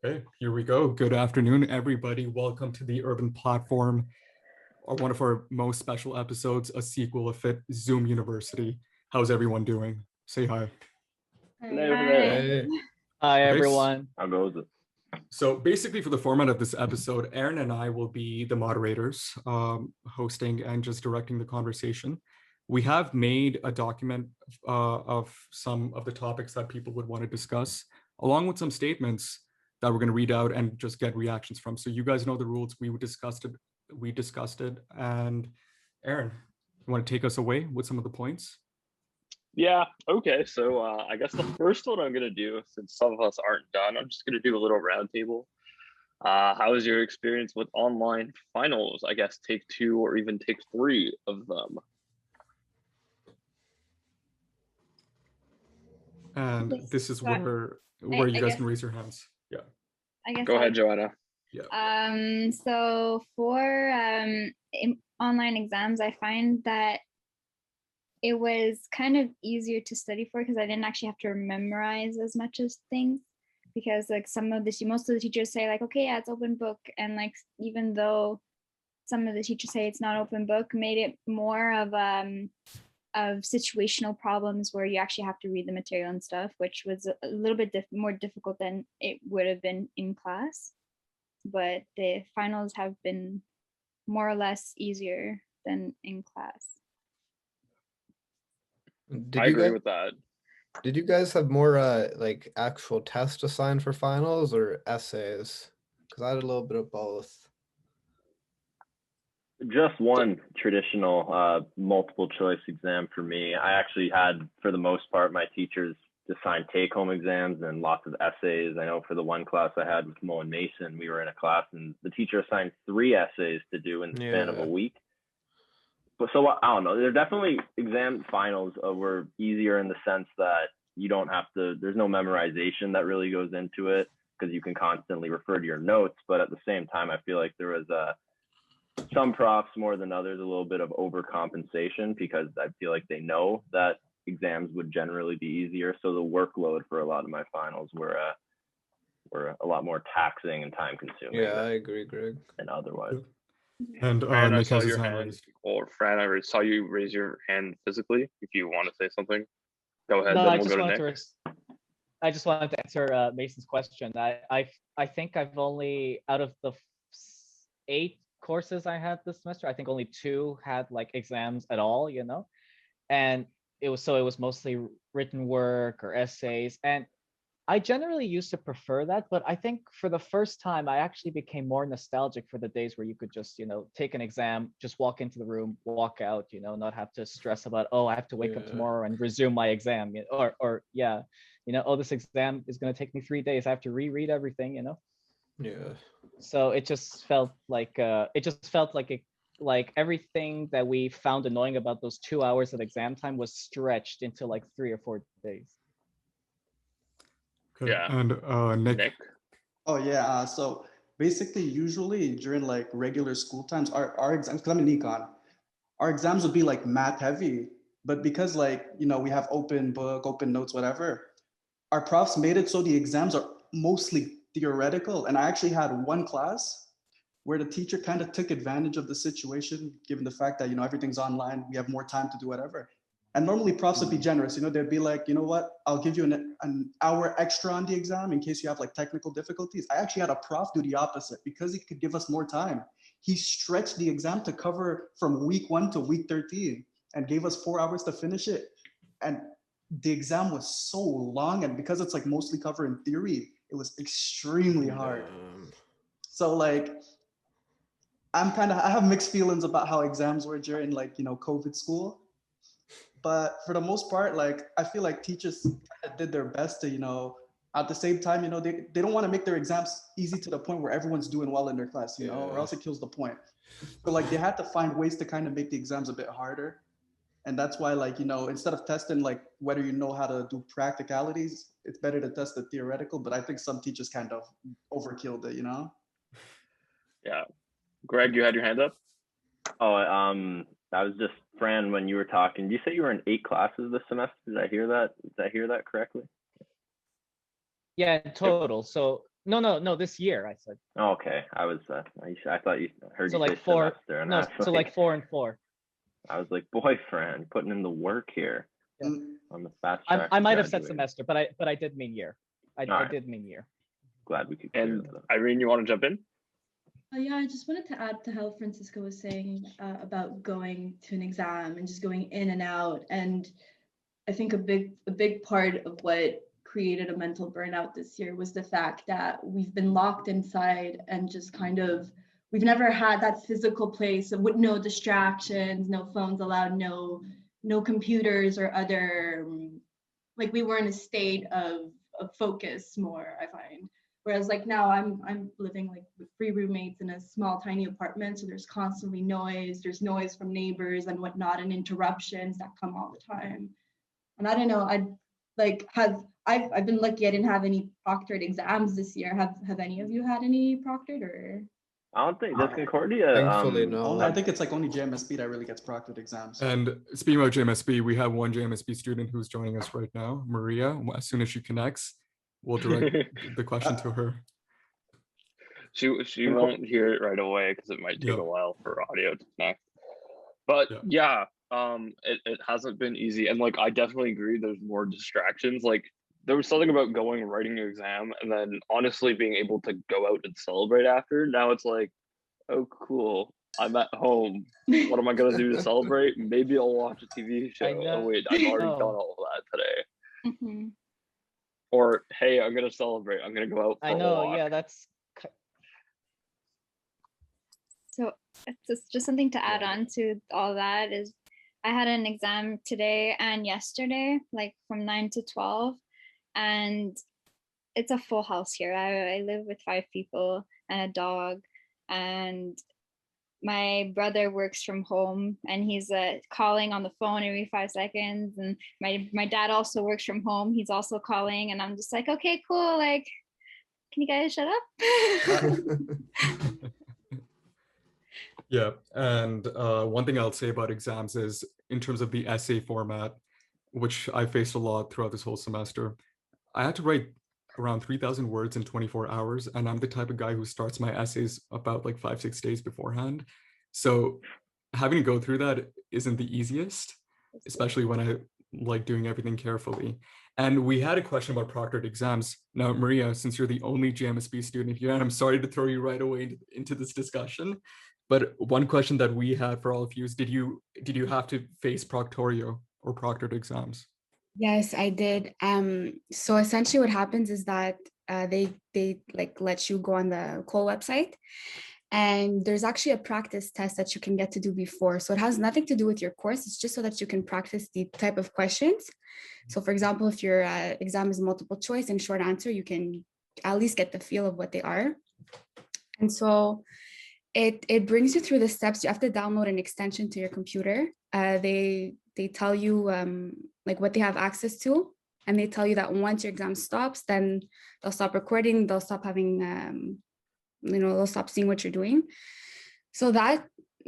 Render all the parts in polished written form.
Okay, here we go. Good afternoon, everybody. Welcome to the Urban Platform, or one of our most special episodes, a sequel of Fit Zoom University. How's everyone doing? Say hi. Hello, Hi. hello. Hey, Hi, Okay, everyone. how goes it? so basically, for the format of this episode, Aaron and I will be the moderators, hosting and just directing the conversation. We have made a document of some of the topics that people would want to discuss, along with some statements that we're going to read out and just get reactions from. So you guys know the rules. We discussed it. We discussed it. And Aaron, you want to take us away with some of the points? Yeah, okay. So I guess the first one I'm going to do, since some of us aren't done, I'm just going to do a little roundtable. How was your experience with online finals? I guess take two or even take three of them. And Yes. this is where you I guys guess can raise your hands. Yeah. I guess Go I'll ahead, Joanna. Yeah. So for online exams, I find that it was kind of easier to study for because I didn't actually have to memorize as much as things, because like most of the teachers say like, okay, yeah, it's open book, and like even though some of the teachers say it's not open book, made it more of situational problems where you actually have to read the material and stuff, which was a little bit more difficult than it would have been in class. But the finals have been more or less easier than in class. Did I you agree guys with that. did you guys have more like actual tests assigned for finals or essays? Because I had a little bit of both. Just one traditional multiple choice exam for me. I actually had, for the most part, my teachers assigned take-home exams and lots of essays. I know for the one class I had with Mo and Mason, we were in a class and the teacher assigned 3 essays to do in the span of a week. But so I don't know. They're definitely exam finals were easier in the sense that you don't have to. There's no memorization that really goes into it because you can constantly refer to your notes. But at the same time, I feel like there was some profs more than others a little bit of overcompensation because I feel like they know that exams would generally be easier. So the workload for a lot of my finals were a lot more taxing and time consuming. Yeah, I agree, Greg. And otherwise. And Fran, I Nick saw has his your hand hand, raised. or Fran, I saw you raise your hand physically. If you want to say something, go ahead. No, Then I we'll just go to wanted Nick. I just wanted to answer Mason's question. I think I've only, out of the 8 courses I had this semester, I think only 2 had like exams at all, and it was mostly written work or essays, and I generally used to prefer that, but I think for the first time I actually became more nostalgic for the days where you could just take an exam, just walk into the room, walk out, not have to stress about, oh, I have to wake up tomorrow and resume my exam, or oh, this exam is going to take me 3 days, I have to reread everything. Yeah. So it just felt like like everything that we found annoying about those 2 hours of exam time was stretched into like 3 or 4 days. Okay. Yeah. And Nick. Oh yeah. So basically, usually during like regular school times, our exams, because I'm in econ, our exams would be like math heavy. But because like we have open book, open notes, whatever, our profs made it so the exams are mostly theoretical. And I actually had one class where the teacher kind of took advantage of the situation, given the fact that everything's online, we have more time to do whatever. And normally profs would be generous, they'd be like, you know what, I'll give you an hour extra on the exam in case you have like technical difficulties. I actually had a prof do the opposite because he could give us more time. He stretched the exam to cover from week 1 to week 13 and gave us 4 hours to finish it. And the exam was so long, and because it's like mostly covering theory, it was extremely hard. So like, I have mixed feelings about how exams were during like, COVID school. But for the most part, like, I feel like teachers did their best to, at the same time, they don't want to make their exams easy to the point where everyone's doing well in their class, or else it kills the point. So like they had to find ways to kind of make the exams a bit harder. And that's why, like, instead of testing like whether you know how to do practicalities, it's better to test the theoretical. But I think some teachers kind of overkilled it, Yeah. Greg, you had your hand up? Oh, I was just, Fran, when you were talking, did you say you were in 8 classes this semester? Did I hear that? Did I hear that correctly? Yeah, in total. So No, this year I said. Oh, okay, I thought you heard So you like say 4, semester, and no, I was so like 4 and 4. I was like, boyfriend, putting in the work here Yeah. on the fast track. I to might have said graduating. semester, but I did mean year. I Alright. did mean year. Glad we could clear And that up. Irene, you want to jump in? Yeah, I just wanted to add to how Francisco was saying about going to an exam and just going in and out. And I think a big part of what created a mental burnout this year was the fact that we've been locked inside and just kind of, we've never had that physical place with no distractions, no phones allowed, no computers or other, like we were in a state of focus more, I find. Whereas like now I'm living like with 3 roommates in a small tiny apartment, so there's constantly noise. There's noise from neighbors and whatnot, and interruptions that come all the time. And I don't know, I've been lucky I didn't have any proctored exams this year. Have any of you had any proctored or? I don't think does Concordia. Thankfully, no. I think it's like only JMSB that really gets proctored exams. And speaking about JMSB, we have one JMSB student who's joining us right now, Maria. As soon as she connects, we'll direct the question to her. She won't hear it right away because it might take a while for audio to connect. But it hasn't been easy, and like I definitely agree. There's more distractions. Like there was something about going and writing an exam, and then honestly being able to go out and celebrate after. Now it's like, oh cool, I'm at home. What am I gonna do to celebrate? Maybe I'll watch a TV show. Oh wait, I've already done all of that today. Mm-hmm. Or hey, I'm gonna celebrate. I'm gonna go out for I know, a walk. yeah, that's. So it's just something to add on to all that is I had an exam today and yesterday, like from 9 to 12, and it's a full house here. I live with 5 people and a dog, and my brother works from home and he's calling on the phone every 5 seconds, and my dad also works from home. He's also calling, and I'm just like, okay, cool, like can you guys shut up? Yeah, and one thing I'll say about exams is in terms of the essay format, which I faced a lot throughout this whole semester, I had to write around 3,000 words in 24 hours, and I'm the type of guy who starts my essays about like 5-6 days beforehand. So having to go through that isn't the easiest, especially when I like doing everything carefully. And we had a question about proctored exams. Now, Maria, since you're the only JMSB student here, and I'm sorry to throw you right away into this discussion, but one question that we had for all of you is, did you have to face proctorio or proctored exams? Yes, I did. So essentially what happens is that they like let you go on the Cole website, and there's actually a practice test that you can get to do before. So it has nothing to do with your course. It's just so that you can practice the type of questions. So for example, if your exam is multiple choice and short answer, you can at least get the feel of what they are. And so it brings you through the steps. You have to download an extension to your computer. They tell you like what they have access to, and they tell you that once your exam stops, then they'll stop recording, they'll stop having they'll stop seeing what you're doing. So that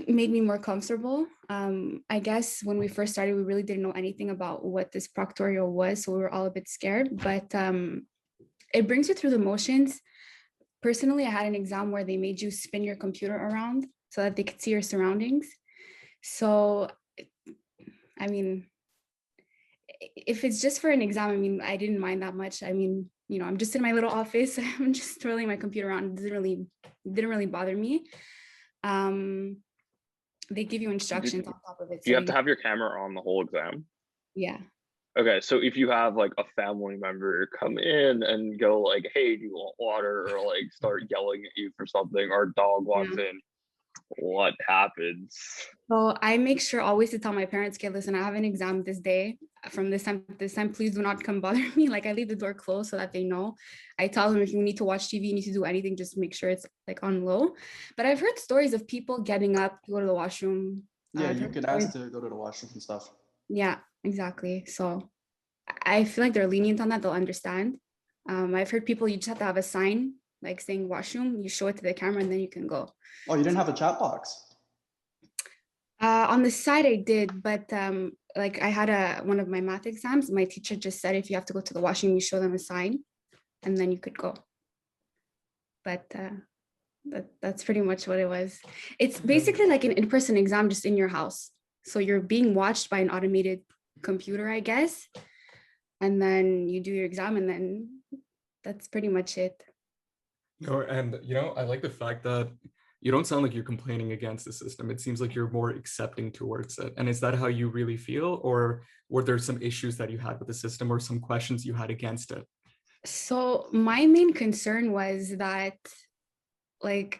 made me more comfortable. I guess when we first started, we really didn't know anything about what this proctorio was, so we were all a bit scared, but it brings you through the motions. Personally, I had an exam where they made you spin your computer around so that they could see your surroundings. So, I mean, if it's just for an exam, I mean, I didn't mind that much. I mean, I'm just in my little office. I'm just twirling my computer around. It didn't really bother me. They give you instructions on top of it. Do you have to have your camera on the whole exam? Yeah. Okay, so if you have like a family member come in and go like, hey, do you want water, or like start yelling at you for something, or a dog walks in, what happens? So I make sure always to tell my parents, okay, listen, I have an exam this day. From this time, please do not come bother me. Like I leave the door closed so that they know. I tell them if you need to watch TV, you need to do anything, just make sure it's like on low. But I've heard stories of people getting up to go to the washroom. Yeah, you could ask to go to the washroom and stuff. Yeah, exactly. So I feel like they're lenient on that. They'll understand. I've heard people, you just have to have a sign like saying washroom, you show it to the camera and then you can go. Oh, you didn't have a chat box? On the side I did, but like I had one of my math exams, my teacher just said if you have to go to the washroom, you show them a sign and then you could go. but that's pretty much what it was. It's basically like an in-person exam just in your house. So you're being watched by an automated computer, I guess. And then you do your exam, and then that's pretty much it. No, and I like the fact that you don't sound like you're complaining against the system. It seems like you're more accepting towards it. And is that how you really feel? Or were there some issues that you had with the system or some questions you had against it? So my main concern was that, like,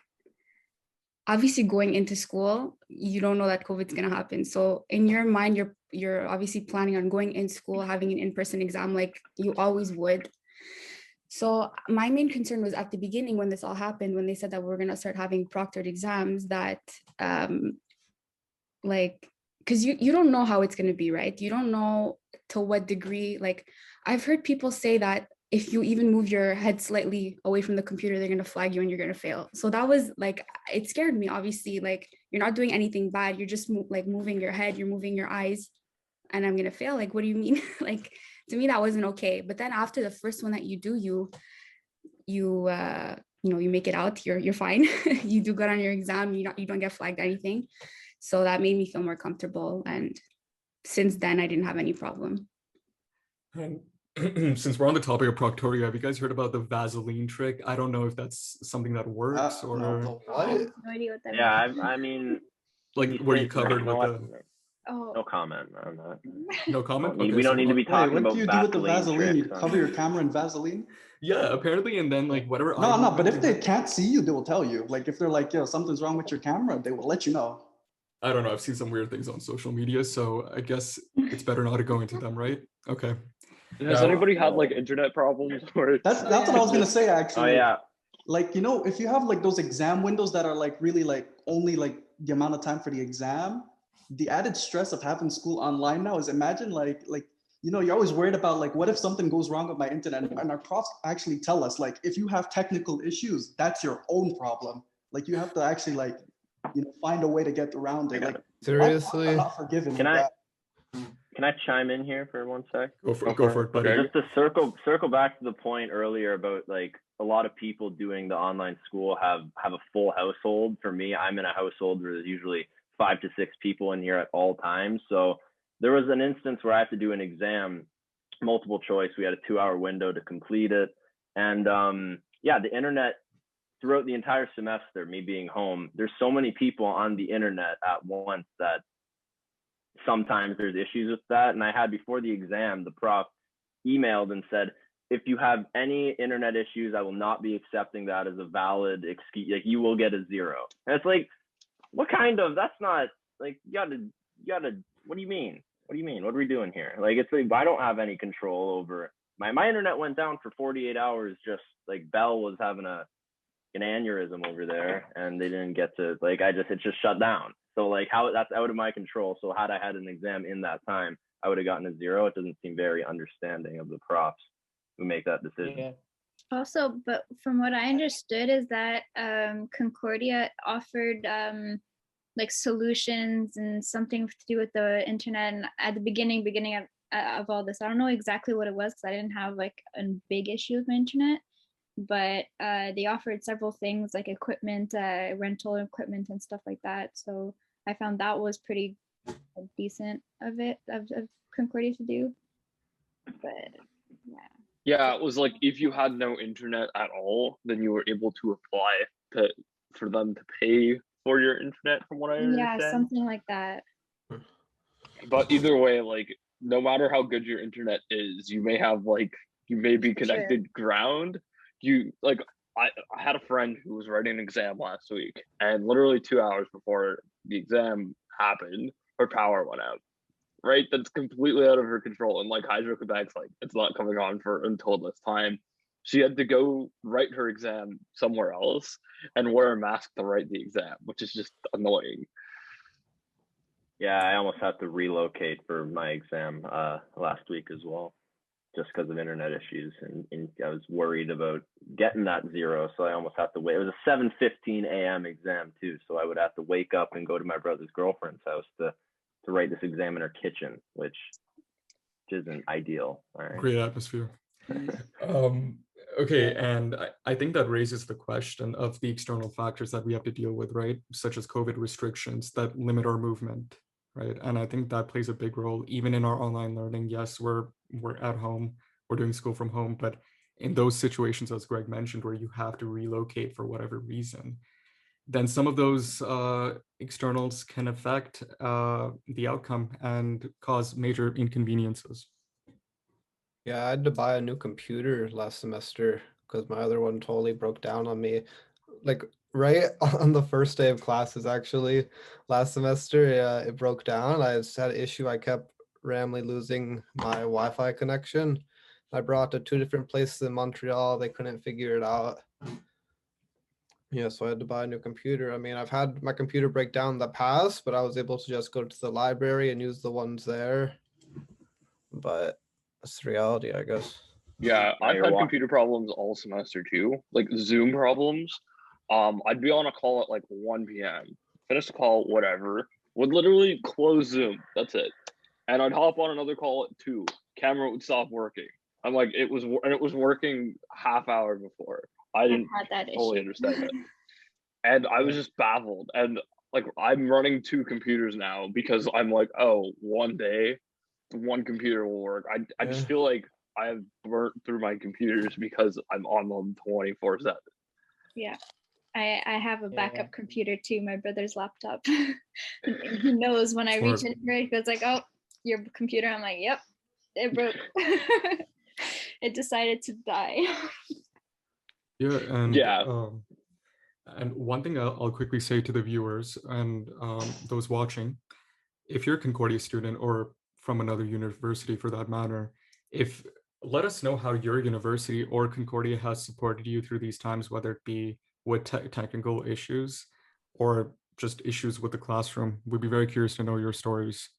obviously going into school, you don't know that COVID's gonna happen. So in your mind, you're obviously planning on going in school, having an in-person exam like you always would. So my main concern was at the beginning when this all happened, when they said that we're gonna start having proctored exams, that like, because you don't know how it's gonna be, right? You don't know to what degree. Like, I've heard people say that if you even move your head slightly away from the computer, they're gonna flag you and you're gonna fail. So that was like, it scared me. Obviously, like, you're not doing anything bad. You're just like moving your head, you're moving your eyes, and I'm gonna fail. Like, what do you mean? Like, to me, that wasn't okay. But then after the first one that you do, you make it out. You're fine. You do good on your exam. You don't get flagged or anything. So that made me feel more comfortable. And since then, I didn't have any problem. And since we're on the topic of proctoria, have you guys heard about the Vaseline trick? I don't know if that's something that works or No, I have what? no idea what that Yeah, means. I mean, like were you covered with the Oh, no comment on that. no comment? We don't need to be Wait, talking what about do you do with the Vaseline? You tricks, cover your camera in Vaseline? Yeah, apparently, and then like whatever. No, but if they can't see you, they will tell you. Like if they're like, yo, something's wrong with your camera, they will let you know. I don't know. I've seen some weird things on social media, so I guess it's better not to go into them, right? Okay. Has Now- anybody had like internet problems? Or That's what I was gonna say Oh actually. yeah, Like, if you have like those exam windows that are like really like only like the amount of time for the exam, the added stress of having school online now is, imagine like you're always worried about like, what if something goes wrong with my internet? And our profs actually tell us, like, if you have technical issues, that's your own problem. Like you have to actually like, find a way to get around it. Like Seriously? I'm not forgiven Can with I- that. can I chime in here for 1 sec? Go for it, buddy. Okay. Just to circle back to the point earlier about like a lot of people doing the online school have a full household. For me, I'm in a household where there's usually 5 to 6 people in here at all times. So there was an instance where I had to do an exam, multiple choice. We had a 2-hour window to complete it. And the internet throughout the entire semester, me being home, there's so many people on the internet at once that sometimes there's issues with that. And I had, before the exam, the prof emailed and said, if you have any internet issues, I will not be accepting that as a valid excuse. Like, you will get a 0. And it's like, what kind of, that's not like, you gotta, what do you mean? What do you mean? What are we doing here? Like, it's like, I don't have any control over my internet went down for 48 hours. Just like Bell was having an aneurysm over there and they didn't get to, like, it just shut down. So like, how that's out of my control. So had I had an exam in that time, I would have gotten a 0. It doesn't seem very understanding of the profs who make that decision. Yeah. also, but from what I understood is that Concordia offered like solutions and something to do with the internet. And at the beginning of all this, I don't know exactly what it was because I didn't have like a big issue with my internet, but they offered several things like equipment, rental equipment and stuff like that. So I found that was pretty decent of Concordia to do. But yeah. yeah, it was like if you had no internet at all, then you were able to apply for them to pay for your internet, from what I understand. Yeah, something like that. But either way, like, no matter how good your internet is, you may be connected ground. I had a friend who was writing an exam last week, and literally 2 hours before the exam happened, her power went out. Right? That's completely out of her control. And like Hydro-Quebec's like, it's not coming on until this time. She had to go write her exam somewhere else and wear a mask to write the exam, which is just annoying. Yeah, I almost had to relocate for my exam last week as well, just because of internet issues. And I was worried about getting that 0, so I almost had to wait. It was a 7:15 a.m. exam too, so I would have to wake up and go to my brother's girlfriend's house to write this exam in her kitchen, which isn't ideal. All right. Great atmosphere. Okay, and I think that raises the question of the external factors that we have to deal with, right? Such as COVID restrictions that limit our movement, right? And I think that plays a big role, even in our online learning. Yes, we're at home, we're doing school from home, but in those situations, as Greg mentioned, where you have to relocate for whatever reason, then some of those externals can affect the outcome and cause major inconveniences. Yeah, I had to buy a new computer last semester because my other one totally broke down on me. Like right on the first day of classes, actually, last semester, yeah, it broke down. I just had an issue. I kept randomly losing my Wi-Fi connection. I brought to 2 different places in Montreal. They couldn't figure it out. Yeah, so I had to buy a new computer. I mean, I've had my computer break down in the past, but I was able to just go to the library and use the ones there. But that's the reality, I guess. Yeah, Now I've you're had wa- computer problems all semester too, like Zoom problems. I'd be on a call at like 1 p.m., finish the call, whatever, would literally close Zoom. That's it. And I'd hop on another call at 2. Camera would stop working. I'm like, it was working half hour before. I didn't had that fully issue. understand it. And I was just baffled. And like I'm running 2 computers now because I'm like, oh, one day one computer will work. I just Yeah. feel like I've burnt through my computers because I'm on them 24/7. Yeah. I have a Yeah. backup computer too, my brother's laptop. And he knows when I Smart. reach in for it, he goes like, oh, your computer. I'm like, yep, it broke. It decided to die. Yeah, and Yeah. and one thing I'll quickly say to the viewers and those watching, if you're a Concordia student or from another university for that matter, if let us know how your university or Concordia has supported you through these times, whether it be with technical issues or just issues with the classroom. We'd be very curious to know your stories.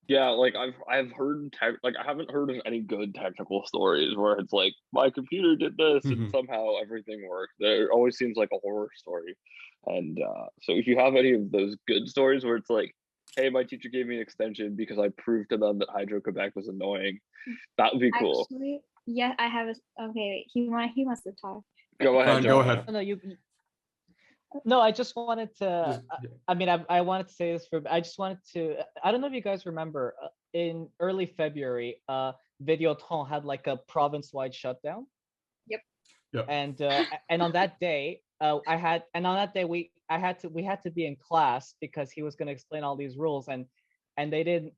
Yeah, like I've heard like I haven't heard of any good technical stories where it's like my computer did this and Mhm. somehow everything worked. There always seems like a horror story. And so if you have any of those good stories where it's like, hey, my teacher gave me an extension because I proved to them that Hydro-Quebec was annoying, that would be cool. Actually, yeah, I have a okay, wait, he wants to talk. Go ahead, Fine, go Joanna. ahead. No, no, I just wanted to. Just- yeah. I mean, I wanted to say this for. I just wanted to. I don't know if you guys remember in early February, Videoton had like a province-wide shutdown. Yep. Yeah. And on that day, we had to be in class because he was going to explain all these rules, and they didn't.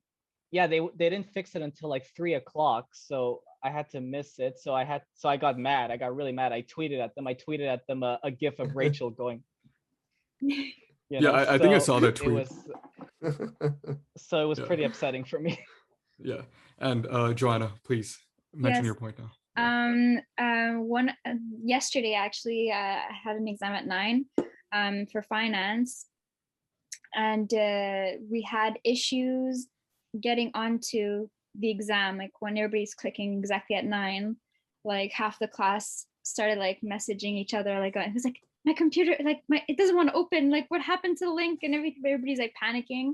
Yeah, they didn't fix it until like 3 o'clock, so I had to miss it. So I got mad. I got really mad. I tweeted at them a gif of Rachel going. Yeah, I think I saw that tweet. It was Yeah. pretty upsetting for me. Yeah, and Joanna, please mention Yes. your point now. Yesterday actually, I had an exam at 9 for finance, and we had issues getting onto the exam. Like when everybody's clicking exactly at 9, like half the class started like messaging each other, like it was like, my computer, like it doesn't want to open, like what happened to the link, and everybody's like panicking.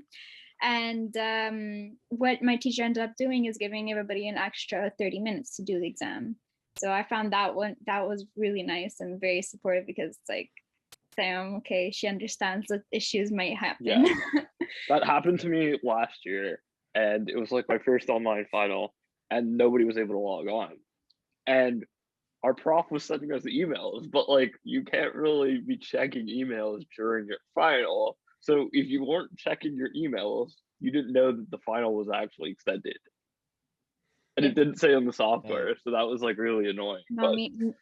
And what my teacher ended up doing is giving everybody an extra 30 minutes to do the exam. So I found that was really nice and very supportive, because it's like, Sam, okay, she understands that issues might happen. Yeah. That happened to me last year, and it was like my first online final, and nobody was able to log on. And our prof was sending us emails, but like you can't really be checking emails during your final. So if you weren't checking your emails, you didn't know that the final was actually extended. And it didn't say on the software, so that was like really annoying. No, But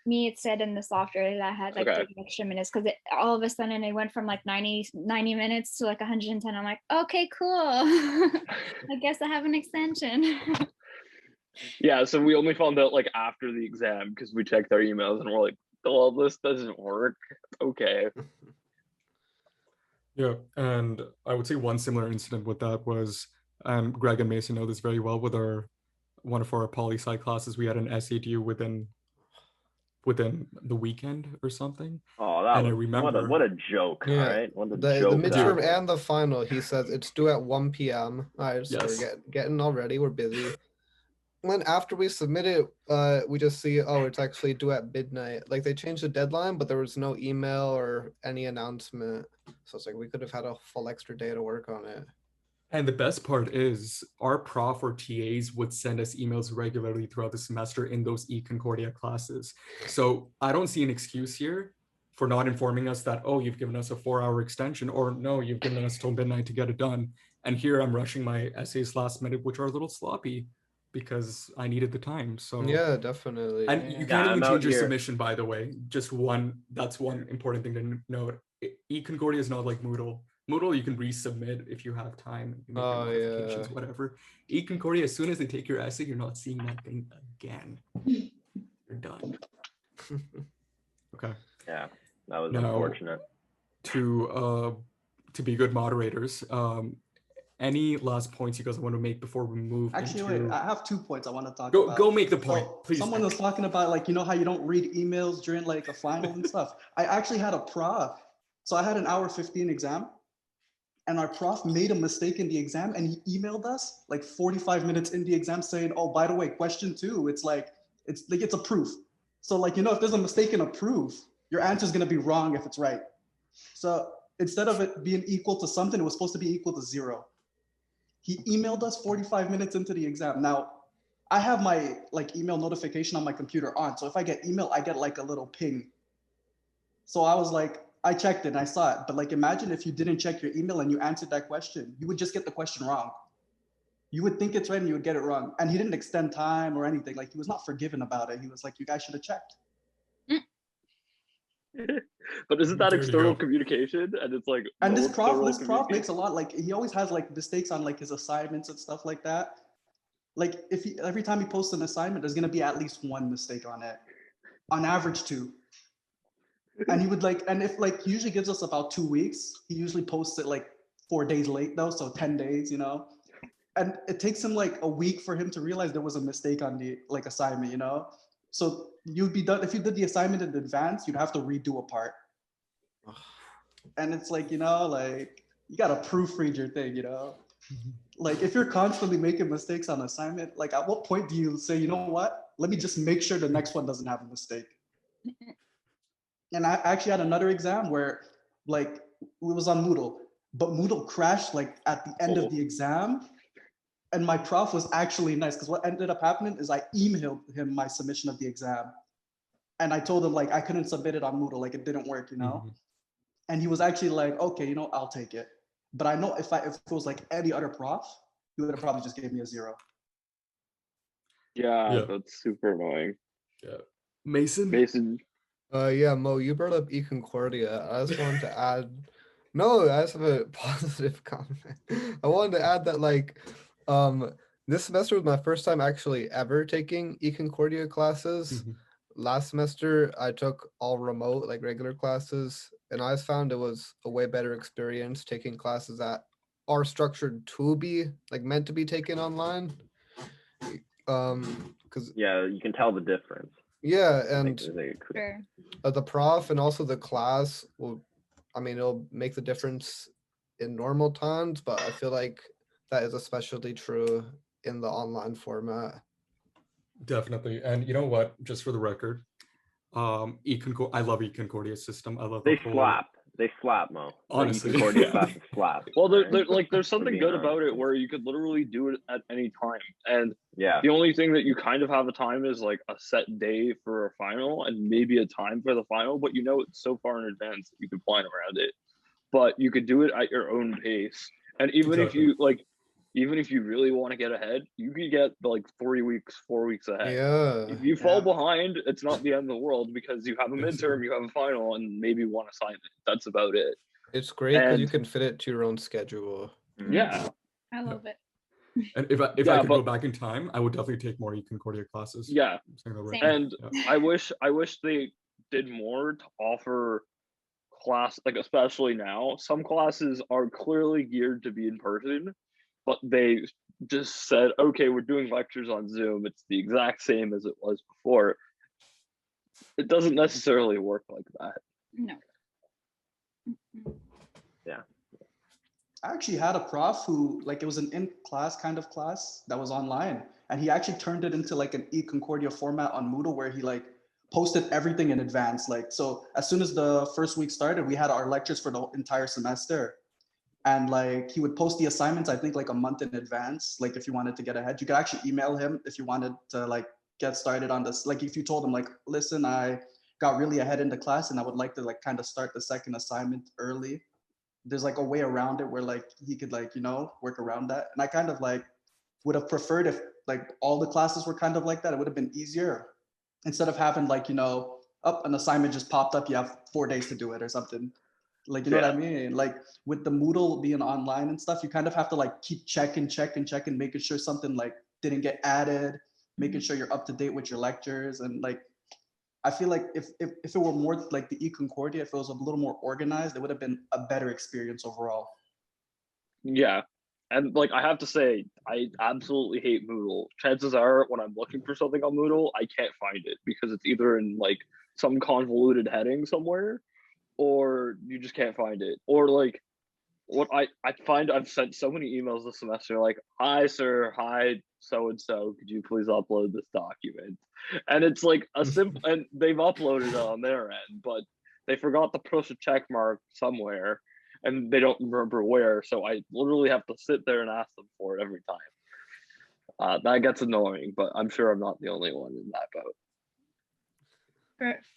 me it said in the software that I had like Okay. 30 extra minutes, because all of a sudden it went from like 90 minutes to like 110. I'm like, okay, cool. I guess I have an extension. yeah, so we only found out like after the exam because we checked our emails and we're like, well, this doesn't work. Okay. Yeah, and I would say one similar incident with that was, and Greg and Mason know this very well, with one of our poli-sci classes, we had an essay due within the weekend or something. Oh, that And I was remember- what a joke. Yeah, All right, what a the joke. midterm that and the final, he says it's due at 1 p.m. All right, so Yes. we're getting all ready. We're busy. when after we submit it, we just see, oh, it's actually due at midnight. Like they changed the deadline, but there was no email or any announcement. So it's like we could have had a full extra day to work on it. And the best part is our prof or TAs would send us emails regularly throughout the semester in those eConcordia classes. So I don't see an excuse here for not informing us that, oh, you've given us a 4-hour extension, or no, you've given us till midnight to get it done. And here I'm rushing my essays last minute, which are a little sloppy because I needed the time. So Yeah, definitely. and you Yeah, can't even I'm out change your here. submission, by the way. Just one, that's one important thing to note. eConcordia is not like Moodle. Moodle, you can resubmit if you have time, you make your Oh, modifications, yeah. whatever. eConcordia, as soon as they take your essay, you're not seeing that thing again. You're done. Okay. Yeah, that was Now, unfortunate. To be good moderators, any last points you guys want to make before we move Actually, into... wait, I have 2 points I want to talk Go, about. go make the point, So please. someone was talking about, like, you know how you don't read emails during like a final and stuff. I actually had a prof. So I had an hour 15 exam, and our prof made a mistake in the exam, and he emailed us like 45 minutes in the exam saying, oh, by the way, question 2, it's a proof. So like, you know, if there's a mistake in a proof, your answer is going to be wrong if it's right. So instead of it being equal to something, it was supposed to be equal to 0. He emailed us 45 minutes into the exam. Now, I have my like email notification on my computer on. So if I get email, I get like a little ping. So I was like, I checked it and I saw it. But like, imagine if you didn't check your email and you answered that question, you would just get the question wrong. You would think it's right and you would get it wrong. And he didn't extend time or anything. Like, he was not forgiven about it. He was like, you guys should have checked. But isn't that There you external go. communication? And it's like, And no this prof external makes a lot, like, he always has like mistakes on like his assignments and stuff like that. Like, if he, every time he posts an assignment, there's gonna be at least 1 mistake on it, on average 2. And he would like, and if like, he usually gives us about 2 weeks. He usually posts it like 4 days late though, so 10 days, you know. And it takes him like a week for him to realize there was a mistake on the like assignment, you know. So you'd be done if you did the assignment in advance, you'd have to redo a part. And it's like, you know, like, you gotta proofread your thing, you know. Like, if you're constantly making mistakes on assignment, like, at what point do you say, you know what, let me just make sure the next one doesn't have a mistake? And I actually had another exam where like, it was on Moodle, but Moodle crashed like at the end of the exam. And my prof was actually nice, because what ended up happening is I emailed him my submission of the exam. And I told him like, I couldn't submit it on Moodle, like it didn't work, you know? And he was actually like, okay, you know, I'll take it. But I know if it was like any other prof, he would have probably just gave me a 0. Yeah, that's super annoying. Yeah. Mason? Yeah, Mo, you brought up eConcordia. I just wanted to add, no, I just have a positive comment. I wanted to add that like, this semester was my first time actually ever taking eConcordia classes. Last semester, I took all remote, like regular classes, and I just found it was a way better experience taking classes that are structured to be like meant to be taken online. Because yeah, you can tell the difference. Yeah, and Sure. the prof and also the class will, I mean, it'll make the difference in normal times, but I feel like that is especially true in the online format. Definitely. And you know what, just for the record, I love eConcordia system. I love They slap. They slap, Mo. Honestly, the eConcordia classes slap. Well, there's something good about it where you could literally do it at any time. And yeah, the only thing that you kind of have a time is like a set day for a final and maybe a time for the final, but you know it's so far in advance that you can plan around it. But you could do it at your own pace. And even if you like, even if you really want to get ahead, you could get like 4 weeks ahead. Yeah. If you fall behind, it's not the end of the world because you have a midterm, you have a final, and maybe 1 assignment. That's about it. It's great because you can fit it to your own schedule. Yeah. I love it. And if I could go back in time, I would definitely take more eConcordia classes. Yeah. And yeah. I wish they did more to offer class, like especially now. Some classes are clearly geared to be in person, but they just said, okay, we're doing lectures on Zoom. It's the exact same as it was before. It doesn't necessarily work like that. No. Yeah. I actually had a prof who, like, it was an in-class kind of class that was online, and he actually turned it into like an e-Concordia format on Moodle where he like posted everything in advance. Like, so as soon as the first week started, we had our lectures for the entire semester, and like he would post the assignments, I think like a month in advance. Like if you wanted to get ahead, you could actually email him if you wanted to like get started on this. Like if you told him like, listen, I got really ahead in the class and I would like to like kind of start the second assignment early, there's like a way around it where like he could like, you know, work around that. And I kind of like would have preferred if like all the classes were kind of like that. It would have been easier instead of having like, you know, up an assignment just popped up, you have 4 days to do it or something. Like, you know what I mean? Like with the Moodle being online and stuff, you kind of have to like keep checking, making sure something like didn't get added, making sure you're up to date with your lectures. And like, I feel like if it were more like the eConcordia, if it was a little more organized, it would have been a better experience overall. Yeah. And like I have to say, I absolutely hate Moodle. Chances are when I'm looking for something on Moodle, I can't find it because it's either in like some convoluted heading somewhere, or you just can't find it. Or like what I find, I've sent so many emails this semester like, hi sir, hi so and so, could you please upload this document? And it's like a simple, and they've uploaded it on their end, but they forgot to push a check mark somewhere and they don't remember where, so I literally have to sit there and ask them for it every time. That gets annoying, but I'm sure I'm not the only one in that boat.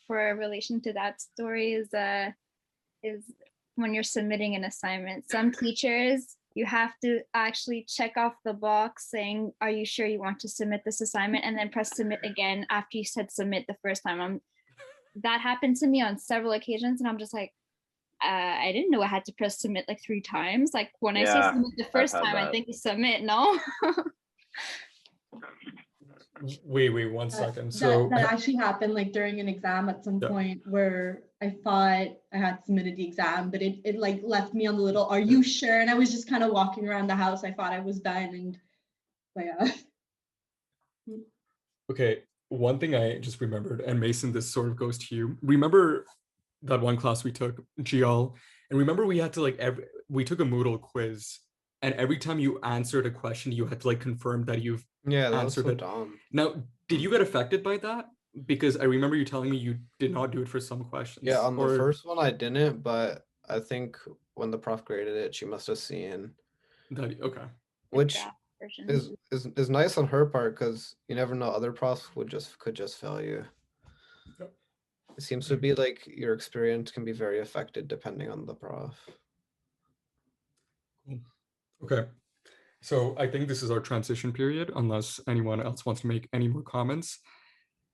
For relation to that story is when you're submitting an assignment, some teachers, you have to actually check off the box saying, are you sure you want to submit this assignment? And then press submit again after you said submit the first time. That happened to me on several occasions, and I'm just like, I didn't know I had to press submit like 3 times. Like when I say submit the first time, I think you submit, no? Wait, 1 second. That actually happened like during an exam at some point where I thought I had submitted the exam, but it like left me on the little, are you sure? And I was just kind of walking around the house. I thought I was done, and but yeah. Okay, one thing I just remembered, and Mason, this sort of goes to you. Remember that one class we took, GL, and remember we had to like we took a Moodle quiz, and every time you answered a question, you had to like confirm that you've answered it. Now, did you get affected by that? Because I remember you telling me you did not do it for some questions. Yeah, on the first one I didn't, but I think when the prof graded it, she must have seen that. Okay. Which is nice on her part, because you never know, other profs could just fail you. Yep. It seems to be like your experience can be very affected depending on the prof. Okay. So I think this is our transition period, unless anyone else wants to make any more comments.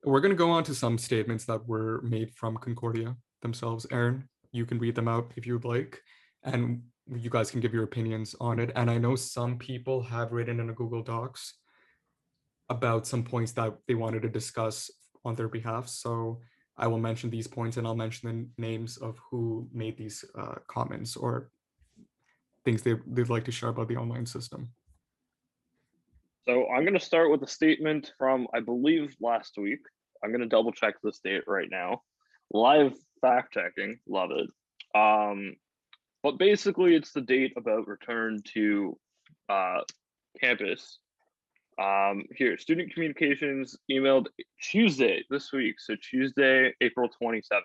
We're going to go on to some statements that were made from Concordia themselves. Aaron, you can read them out if you would like, and you guys can give your opinions on it. And I know some people have written in a Google Docs about some points that they wanted to discuss on their behalf. So I will mention these points, and I'll mention the names of who made these comments or things they'd like to share about the online system. So I'm going to start with a statement from, I believe, last week. I'm going to double check this date right now. Live fact checking, love it. But basically it's the date about return to campus. Here, student communications emailed Tuesday this week, so Tuesday, April 27th.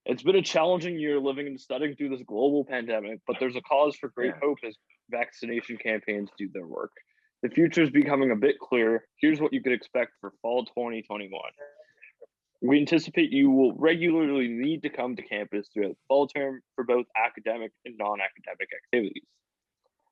It's been a challenging year living and studying through this global pandemic, but there's a cause for great hope as vaccination campaigns do their work. The future is becoming a bit clearer. Here's what you could expect for fall 2021. We anticipate you will regularly need to come to campus throughout the fall term for both academic and non-academic activities.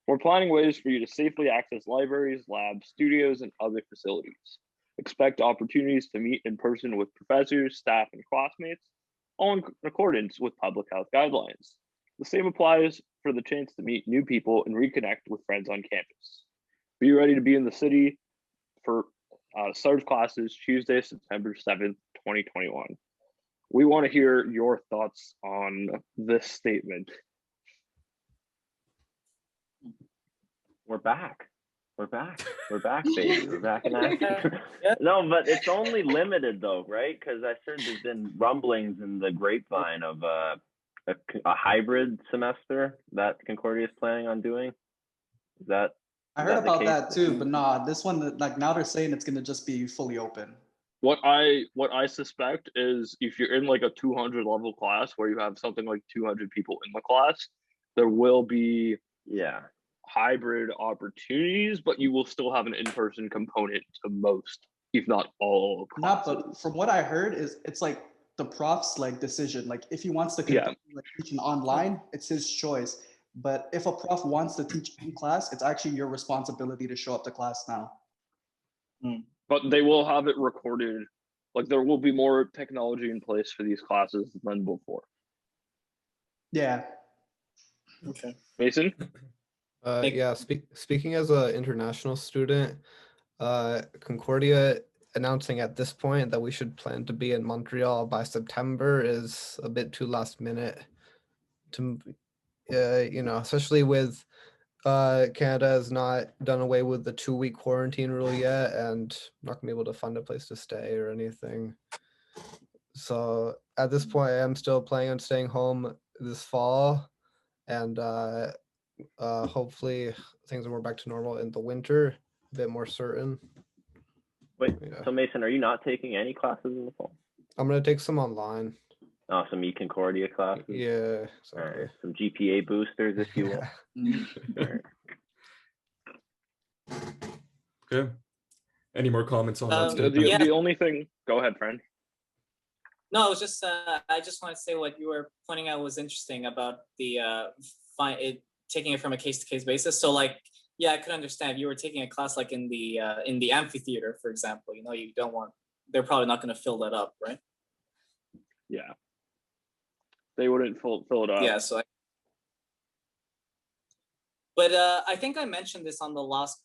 We're planning ways for you to safely access libraries, labs, studios, and other facilities. Expect opportunities to meet in person with professors, staff, and classmates, all in accordance with public health guidelines. The same applies for the chance to meet new people and reconnect with friends on campus. Be ready to be in the city for start of classes Tuesday, September 7th, 2021. We want to hear your thoughts on this statement. We're back. We're back, baby. We're back in action. No, but it's only limited though, right? Because I heard there's been rumblings in the grapevine of a hybrid semester that Concordia is planning on doing. Is that? I Is heard that the about case? that too, but nah, this one, like now they're saying it's gonna just be fully open. What I suspect is if you're in like a 200 level class where you have something like 200 people in the class, there will be Yeah. hybrid opportunities, but you will still have an in-person component to most, if not all, Not, classes. but from what I heard is it's like the prof's like decision. Like if he wants to Yeah. continue like teaching online, it's his choice. But if a prof wants to teach in class, it's actually your responsibility to show up to class now. But they will have it recorded. Like there will be more technology in place for these classes than before. Yeah. Okay. Mason? Yeah, speaking as an international student, Concordia announcing at this point that we should plan to be in Montreal by September is a bit too last minute to, especially with Canada has not done away with the 2-week quarantine rule yet, and not gonna be able to find a place to stay or anything. So at this point, I'm still planning on staying home this fall, and hopefully things are more back to normal in the winter, a bit more certain. Wait, Yeah. so Mason, are you not taking any classes in the fall? I'm gonna take some online. Oh, some Concordia classes? Yeah, All sorry. right. Some GPA boosters, if you will. All right. Okay. Any more comments on that The, statement? the only thing, go ahead, friend. No, it was just I just want to say what you were pointing out was interesting about the taking it from a case-to-case basis. So like, yeah, I could understand if you were taking a class like in the amphitheater, for example. You know, you don't want, they're probably not going to fill that up, right? Yeah. They wouldn't fill it up. Yeah. So, but I think I mentioned this on the last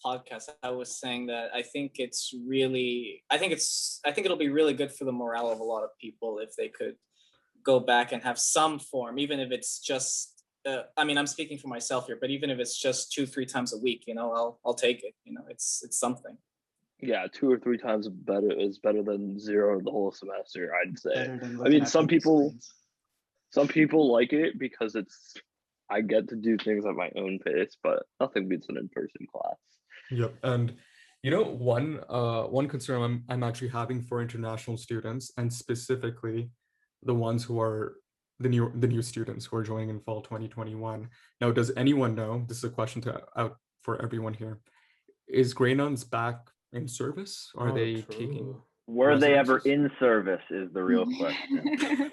podcast. I was saying that I think it'll be really good for the morale of a lot of people if they could go back and have some form, even if it's just, I mean, I'm speaking for myself here, but even if it's just 2-3 times a week, you know, I'll take it. You know, it's something. Yeah, 2 or 3 times is better than 0 the whole semester, I'd say. Better than I looking mean, at some people's people screens. like it because I get to do things at my own pace, but nothing beats an in-person class. Yep. And one concern I'm actually having for international students, and specifically the ones who are the new students who are joining in fall 2021. Now, does anyone know? This is a question out for everyone here. Is Grey Nuns back in service? Are they taking? Were they ever residences? in service? Is the real question.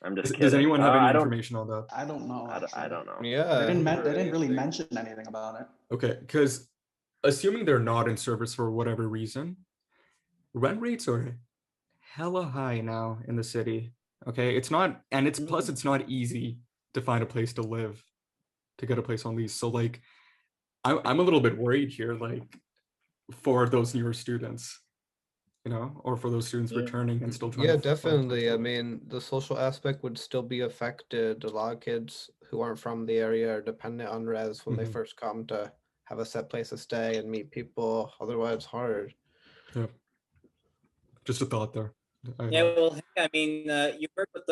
I'm just kidding. Does anyone have any I don't- information on that? I don't know. I don't know. Yeah. They didn't really mention anything about it. Okay, because assuming they're not in service for whatever reason, rent rates are hella high now in the city. Okay, it's not, and it's plus it's not easy to find a place to live, to get a place on lease. So like, I'm a little bit worried here, like for those newer students, you know, or for those students returning and still trying. Yeah, to find definitely. I places. mean, the social aspect would still be affected. A lot of kids who aren't from the area are dependent on res when they first come to have a set place to stay and meet people. Otherwise, it's hard. Yeah. Just a thought there. Yeah, well, I mean, you heard what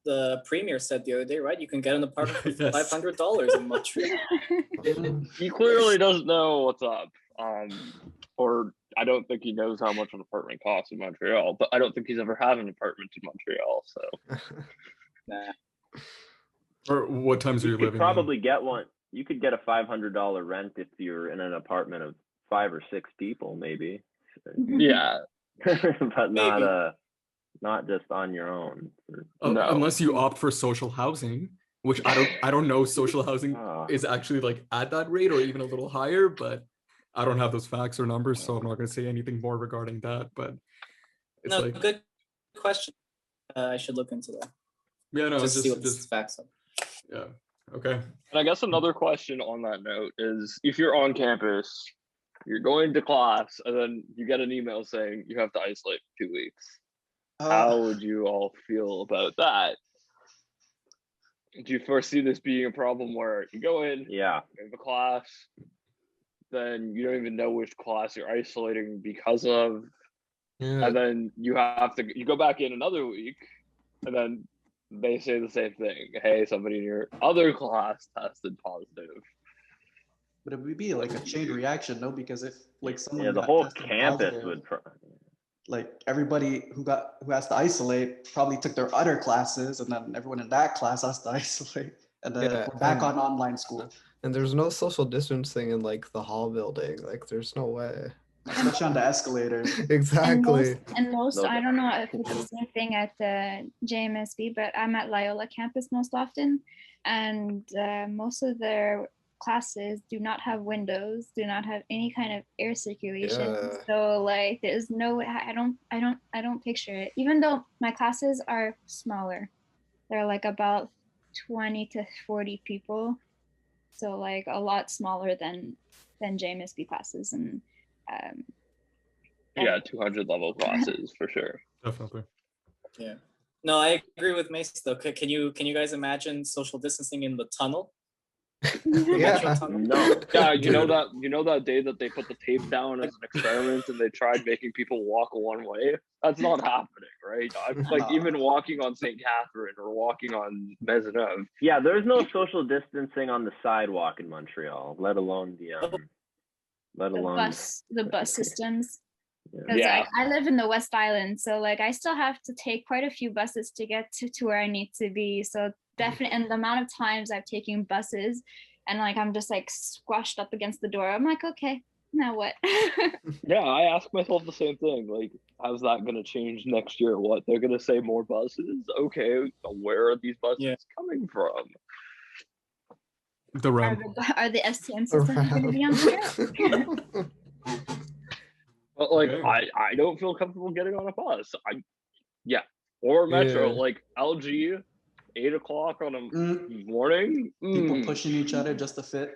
the premier said the other day, right? You can get an apartment for Yes. $500 in Montreal. He clearly doesn't know what's up. Or I don't think he knows how much an apartment costs in Montreal, but I don't think he's ever had an apartment in Montreal. So Nah. Or what times are you You could living probably get one. You could get a $500 rent if you're in an apartment of 5 or 6 people, maybe. yeah. But Maybe. not just on your own. in? No. Unless you opt for social housing, which I don't know social housing Oh. is actually like at that rate or even a little higher, but I don't have those facts or numbers, so I'm not going to say anything more regarding that. But it's No, like, good question. I should look into that. yeah, no, Just see what the just facts are. yeah, okay. And I guess another question on that note is if you're on campus, you're going to class, and then you get an email saying you have to isolate for 2 weeks. How would you all feel about that? Do you foresee this being a problem where you go in, Yeah. you have a class, then you don't even know which class you're isolating because of, Yeah. and then you go back in another week, and then they say the same thing. Hey, somebody in your other class tested positive. But it would be like a chain reaction, no? Because if like someone Yeah, the got whole tested campus positive, would. like everybody who has to isolate probably took their other classes, and then everyone in that class has to isolate, and then Yeah, we're back and- on online school. And there's no social distancing in like the hall building. Like there's no way. Especially on the escalators. Exactly. And most, No I don't know if it's the same thing at JMSB, but I'm at Loyola campus most often, and most of their classes do not have windows, do not have any kind of air circulation. Yeah. So like, there's no, I don't picture it. Even though my classes are smaller, they're like about 20 to 40 people, so like a lot smaller than JMSB classes, and Yeah, 200 level classes for sure. Definitely. Yeah. No, I agree with Mace though. Can you guys imagine social distancing in the tunnel? The metro Yeah. tunnel? No. Yeah, you know Dude. that day that they put the tape down as an experiment and they tried making people walk one way? That's not happening, right? Like even walking on St. Catherine or walking on Maisonneuve. Yeah, there's no social distancing on the sidewalk in Montreal, let alone the bus systems. Because Yeah. like, I live in the West Island, so like I still have to take quite a few buses to get to where I need to be. So definitely, and the amount of times I've taken buses, and like I'm just like squashed up against the door. I'm like, okay, now what? Yeah, I ask myself the same thing. Like, how's that going to change next year? What, they're going to say more buses? Okay, where are these buses coming from? The REM. Are the STM systems going to be on the But like, Okay. I don't feel comfortable getting on a bus. Or metro. Yeah. Like LG, 8 o'clock on a Mm, morning. people pushing each other just to fit.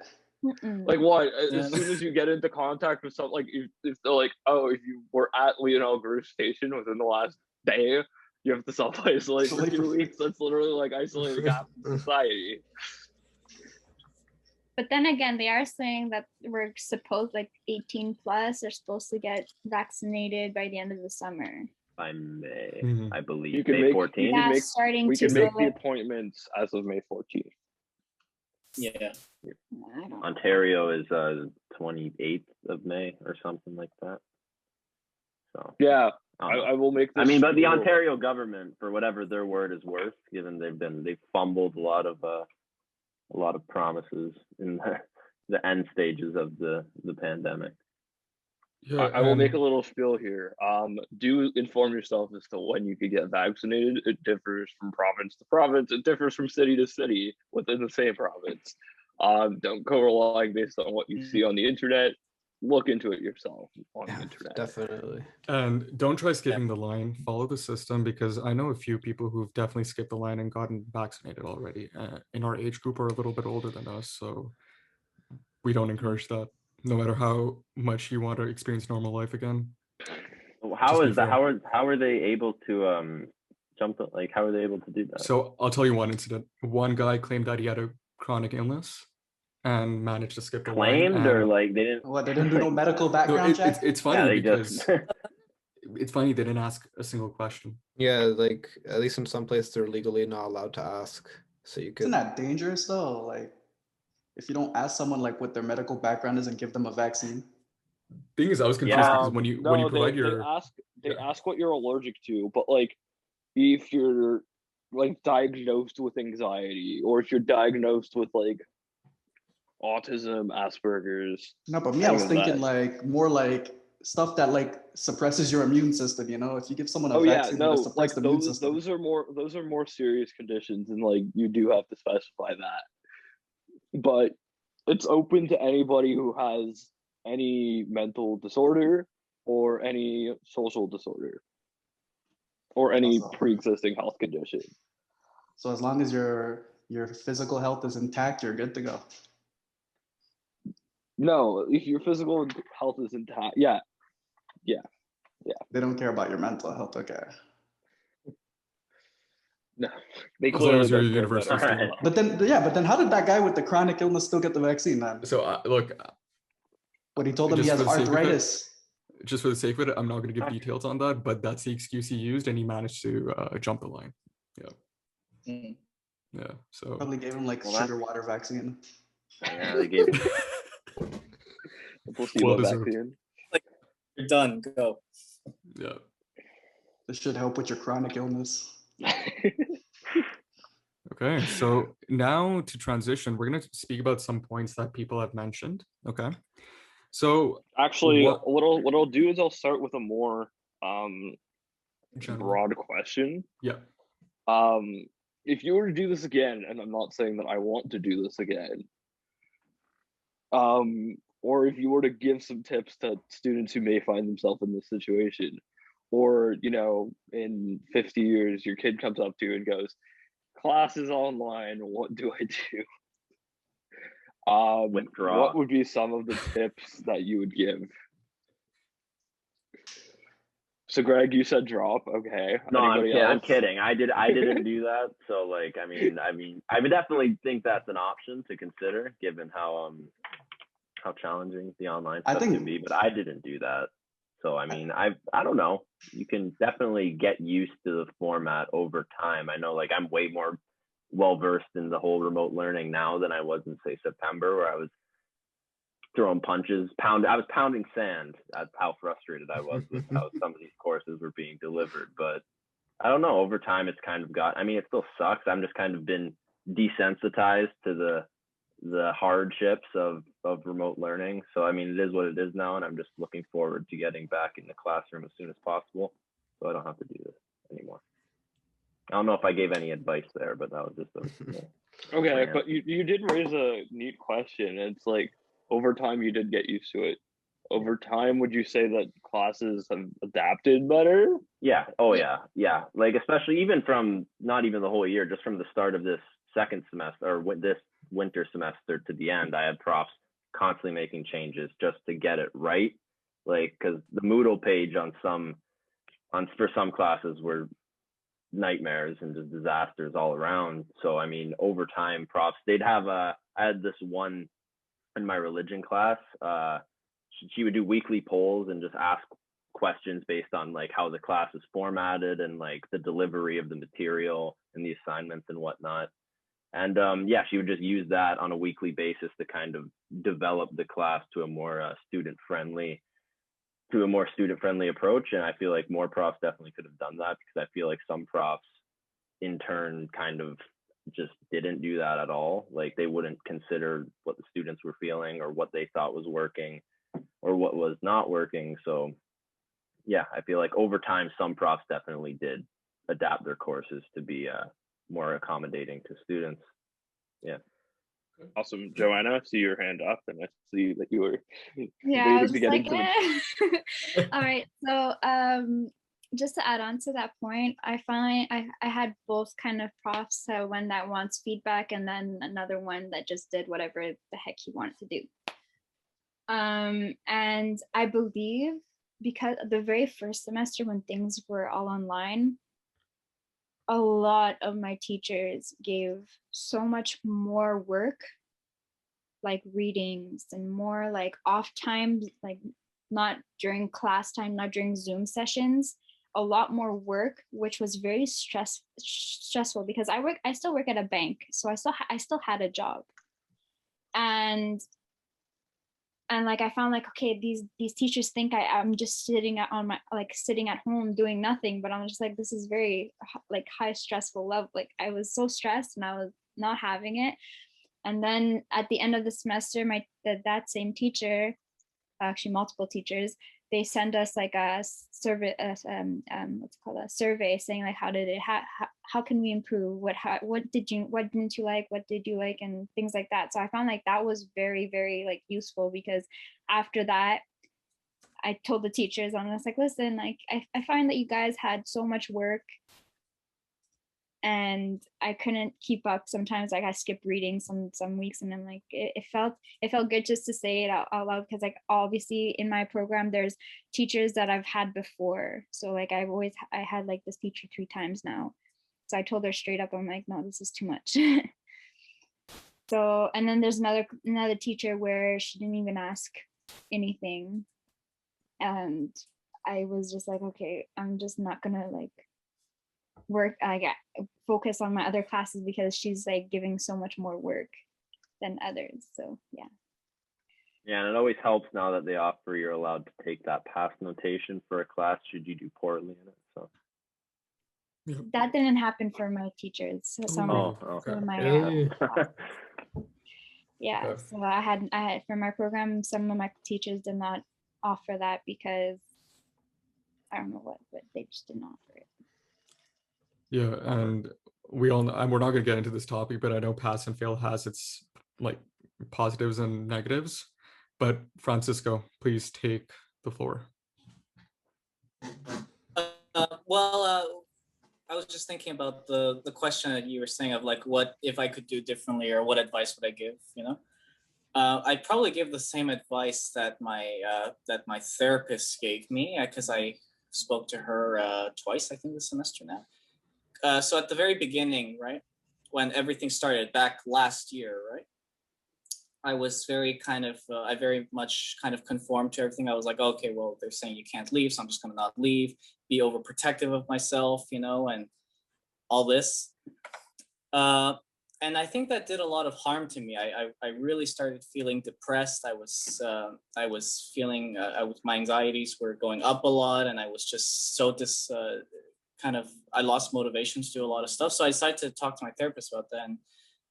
Like what? Yeah. As soon as you get into contact with something, like if they're like, oh, if you were at Lionel Groove Station within the last day, you have to self-isolate for 2 weeks. That's literally like isolating half of society. But then again, they are saying that we're supposed, like 18 plus are supposed to get vaccinated by the end of the summer. By May, Mhm. I believe. You can May make- 14th. Yeah, make- starting We to can make go the like, appointments as of May 14th. Yeah. I don't Ontario is 28th of May or something like that. So Yeah, I don't know. I will make this. I mean, but the spiel. Ontario government, for whatever their word is worth, given they've fumbled a lot of promises in the end stages of the pandemic. Yeah, I will make a little spiel here. Do inform yourself as to when you could get vaccinated. It differs from province to province. It differs from city to city within the same province. Don't go relying based on what you see on the internet. Look into it yourself on the internet. Definitely. And don't try skipping the line. Follow the system, because I know a few people who've definitely skipped the line and gotten vaccinated already. In our age group are a little bit older than us, so we don't encourage that. No matter how much you want to experience normal life again. How Just be is that? fair. How are they able to jump? Like, how are they able to do that? So I'll tell you one incident. One guy claimed that he had a chronic illness and managed to skip the line. Claimed or like they didn't? What, they didn't do no medical No, background check? it's Yeah, funny they because just. it's funny they didn't ask a single question. Yeah, like at least in some places they're legally not allowed to ask. So you Isn't could. that dangerous though? Like, if you don't ask someone like what their medical background is and give them a vaccine. Thing is, I was confused because when you provide your they ask what you're allergic to, but like if you're like diagnosed with anxiety or if you're diagnosed with like autism, Asperger's. No, but me, I was any of thinking that. like more like stuff that like suppresses your immune system, you know? If you give someone a Oh yeah, vaccine no, that suppresses like the immune those system. those are more serious conditions, and like you do have to specify that. But it's open to anybody who has any mental disorder or any social disorder or any Awesome. pre-existing health condition. So as long as your physical health is intact, you're good to go. No, if your physical health is intact, yeah. They don't care about your mental health, okay. No, they As long clearly as you're a don't care university about student. it. But then how did that guy with the chronic illness still get the vaccine then? so look, When he told him he Just has for the sake of it, arthritis. just for the sake of it, I'm not going to give details on that, but that's the excuse he used, and he managed to jump the line. Yeah. Mm. Yeah. So Probably gave him like Well, sugar water vaccine. Yeah, they gave The placebo Well deserved. vaccine. You're done. Go. yeah. This should help with your chronic illness. Okay, so now to transition, we're going to speak about some points that people have mentioned. Okay, so Actually, What- what I'll do is I'll start with a more general, broad question. yeah, If you were to do this again, and I'm not saying that I want to do this again, or if you were to give some tips to students who may find themselves in this situation, or in 50 years your kid comes up to you and goes, class is online, what do I do? Withdraw. What would be some of the tips that you would give? So Greg, you said drop. Okay. No, Anybody I'm else? kidding. I didn't do that. So like, I mean, I would definitely think that's an option to consider, given how challenging the online I stuff think- can be. But I didn't do that. So I mean, I don't know. You can definitely get used to the format over time. I know, like, I'm way more well versed in the whole remote learning now than I was in, say, September, where I was throwing punches, I was pounding sand. That's how frustrated I was with how some of these courses were being delivered. But I don't know, over time it's kind of it still sucks. I'm just kind of been desensitized to the hardships of remote learning. So I mean, it is what it is now, and I'm just looking forward to getting back in the classroom as soon as possible, so I don't have to do this anymore. I don't know if I gave any advice there, but that was just Okay, rant. but you did raise a neat question. It's like, over time you did get used to it. Over time, would you say that classes have adapted better? Yeah. Oh yeah. Yeah. Like, especially even from not even the whole year, just from the start of this second semester or this winter semester to the end, I had profs constantly making changes just to get it right. Like, because the Moodle page for some classes were nightmares and just disasters all around. So I mean, over time, profs, I had this one in my religion class. She would do weekly polls and just ask questions based on like how the class is formatted and like the delivery of the material and the assignments and whatnot. And yeah, she would just use that on a weekly basis to kind of develop the class to a more student-friendly approach. And I feel like more profs definitely could have done that, because I feel like some profs in turn kind of just didn't do that at all. Like, they wouldn't consider what the students were feeling or what they thought was working or what was not working. So yeah, I feel like over time, some profs definitely did adapt their courses to be more accommodating to students. Yeah. Awesome. Joanna, I see your hand up, and I see that you were Yeah, I was waiting to just get like, into the all right. So just to add on to that point, I find I had both kind of profs. So one that wants feedback, and then another one that just did whatever the heck he wanted to do. And I believe because the very first semester when things were all online, a lot of my teachers gave so much more work, like readings and more like off times, like not during class time, not during Zoom sessions, a lot more work, which was very stressful because I still work at a bank, so I still had a job, and like I found like, okay, these teachers think I'm just sitting sitting at home doing nothing, but I'm just like, this is very like high stressful level. Like, I was so stressed and I was not having it. And then at the end of the semester, that same teacher, actually multiple teachers, they send us like a survey, what's it called, a survey, saying like, how can we improve? What didn't you like? What did you like? And things like that. So I found like that was very, very like useful, because after that, I told the teachers, I was like, listen, like I find that you guys had so much work and I couldn't keep up. Sometimes like I skipped reading some weeks, and then like it felt good just to say it out loud, because like obviously in my program there's teachers that I've had before. So like I had like this teacher 3 times now. So I told her straight up, I'm like, no, this is too much. So, and then there's another teacher where she didn't even ask anything. And I was just like, okay, I'm just not gonna like focus on my other classes because she's like giving so much more work than others. So yeah. Yeah, and it always helps now that they offer you're allowed to take that pass notation for a class should you do poorly in it. So That didn't happen for my teachers. So some of my Really? yeah. Okay. So I had for my program, some of my teachers did not offer that because I don't know what, but they just didn't offer it. Yeah, and we all know, and we're not going to get into this topic, but I know pass and fail has its like positives and negatives. But Francisco, please take the floor. I was just thinking about the question that you were saying of like, what if I could do differently, or what advice would I give? You know, I'd probably give the same advice that my therapist gave me, because I spoke to her twice, I think, this semester now. So at the very beginning, right, when everything started back last year, right, I was very I very much kind of conformed to everything. I was like, okay, well, they're saying you can't leave, so I'm just gonna not leave, be overprotective of myself, you know, and all this. And I think that did a lot of harm to me. I really started feeling depressed. I was feeling, my anxieties were going up a lot, and I was just so I lost motivation to do a lot of stuff. So I decided to talk to my therapist about that.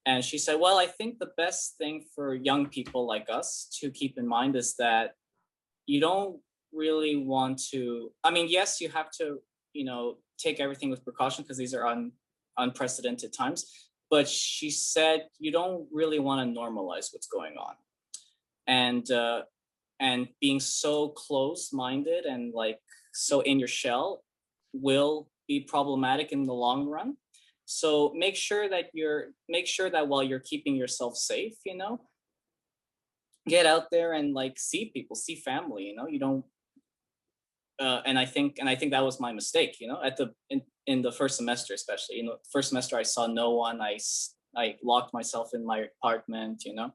And she said, well, I think the best thing for young people like us to keep in mind is that you don't really want to, I mean, yes, you have to, you know, take everything with precaution because these are unprecedented times. But she said, you don't really want to normalize what's going on. And being so close-minded and like so in your shell will be problematic in the long run. So make sure that while you're keeping yourself safe, you know, get out there and like see people, see family, you know, you don't. And I think that was my mistake, you know, in the first semester, especially, you know, first semester I saw no one. I locked myself in my apartment, you know.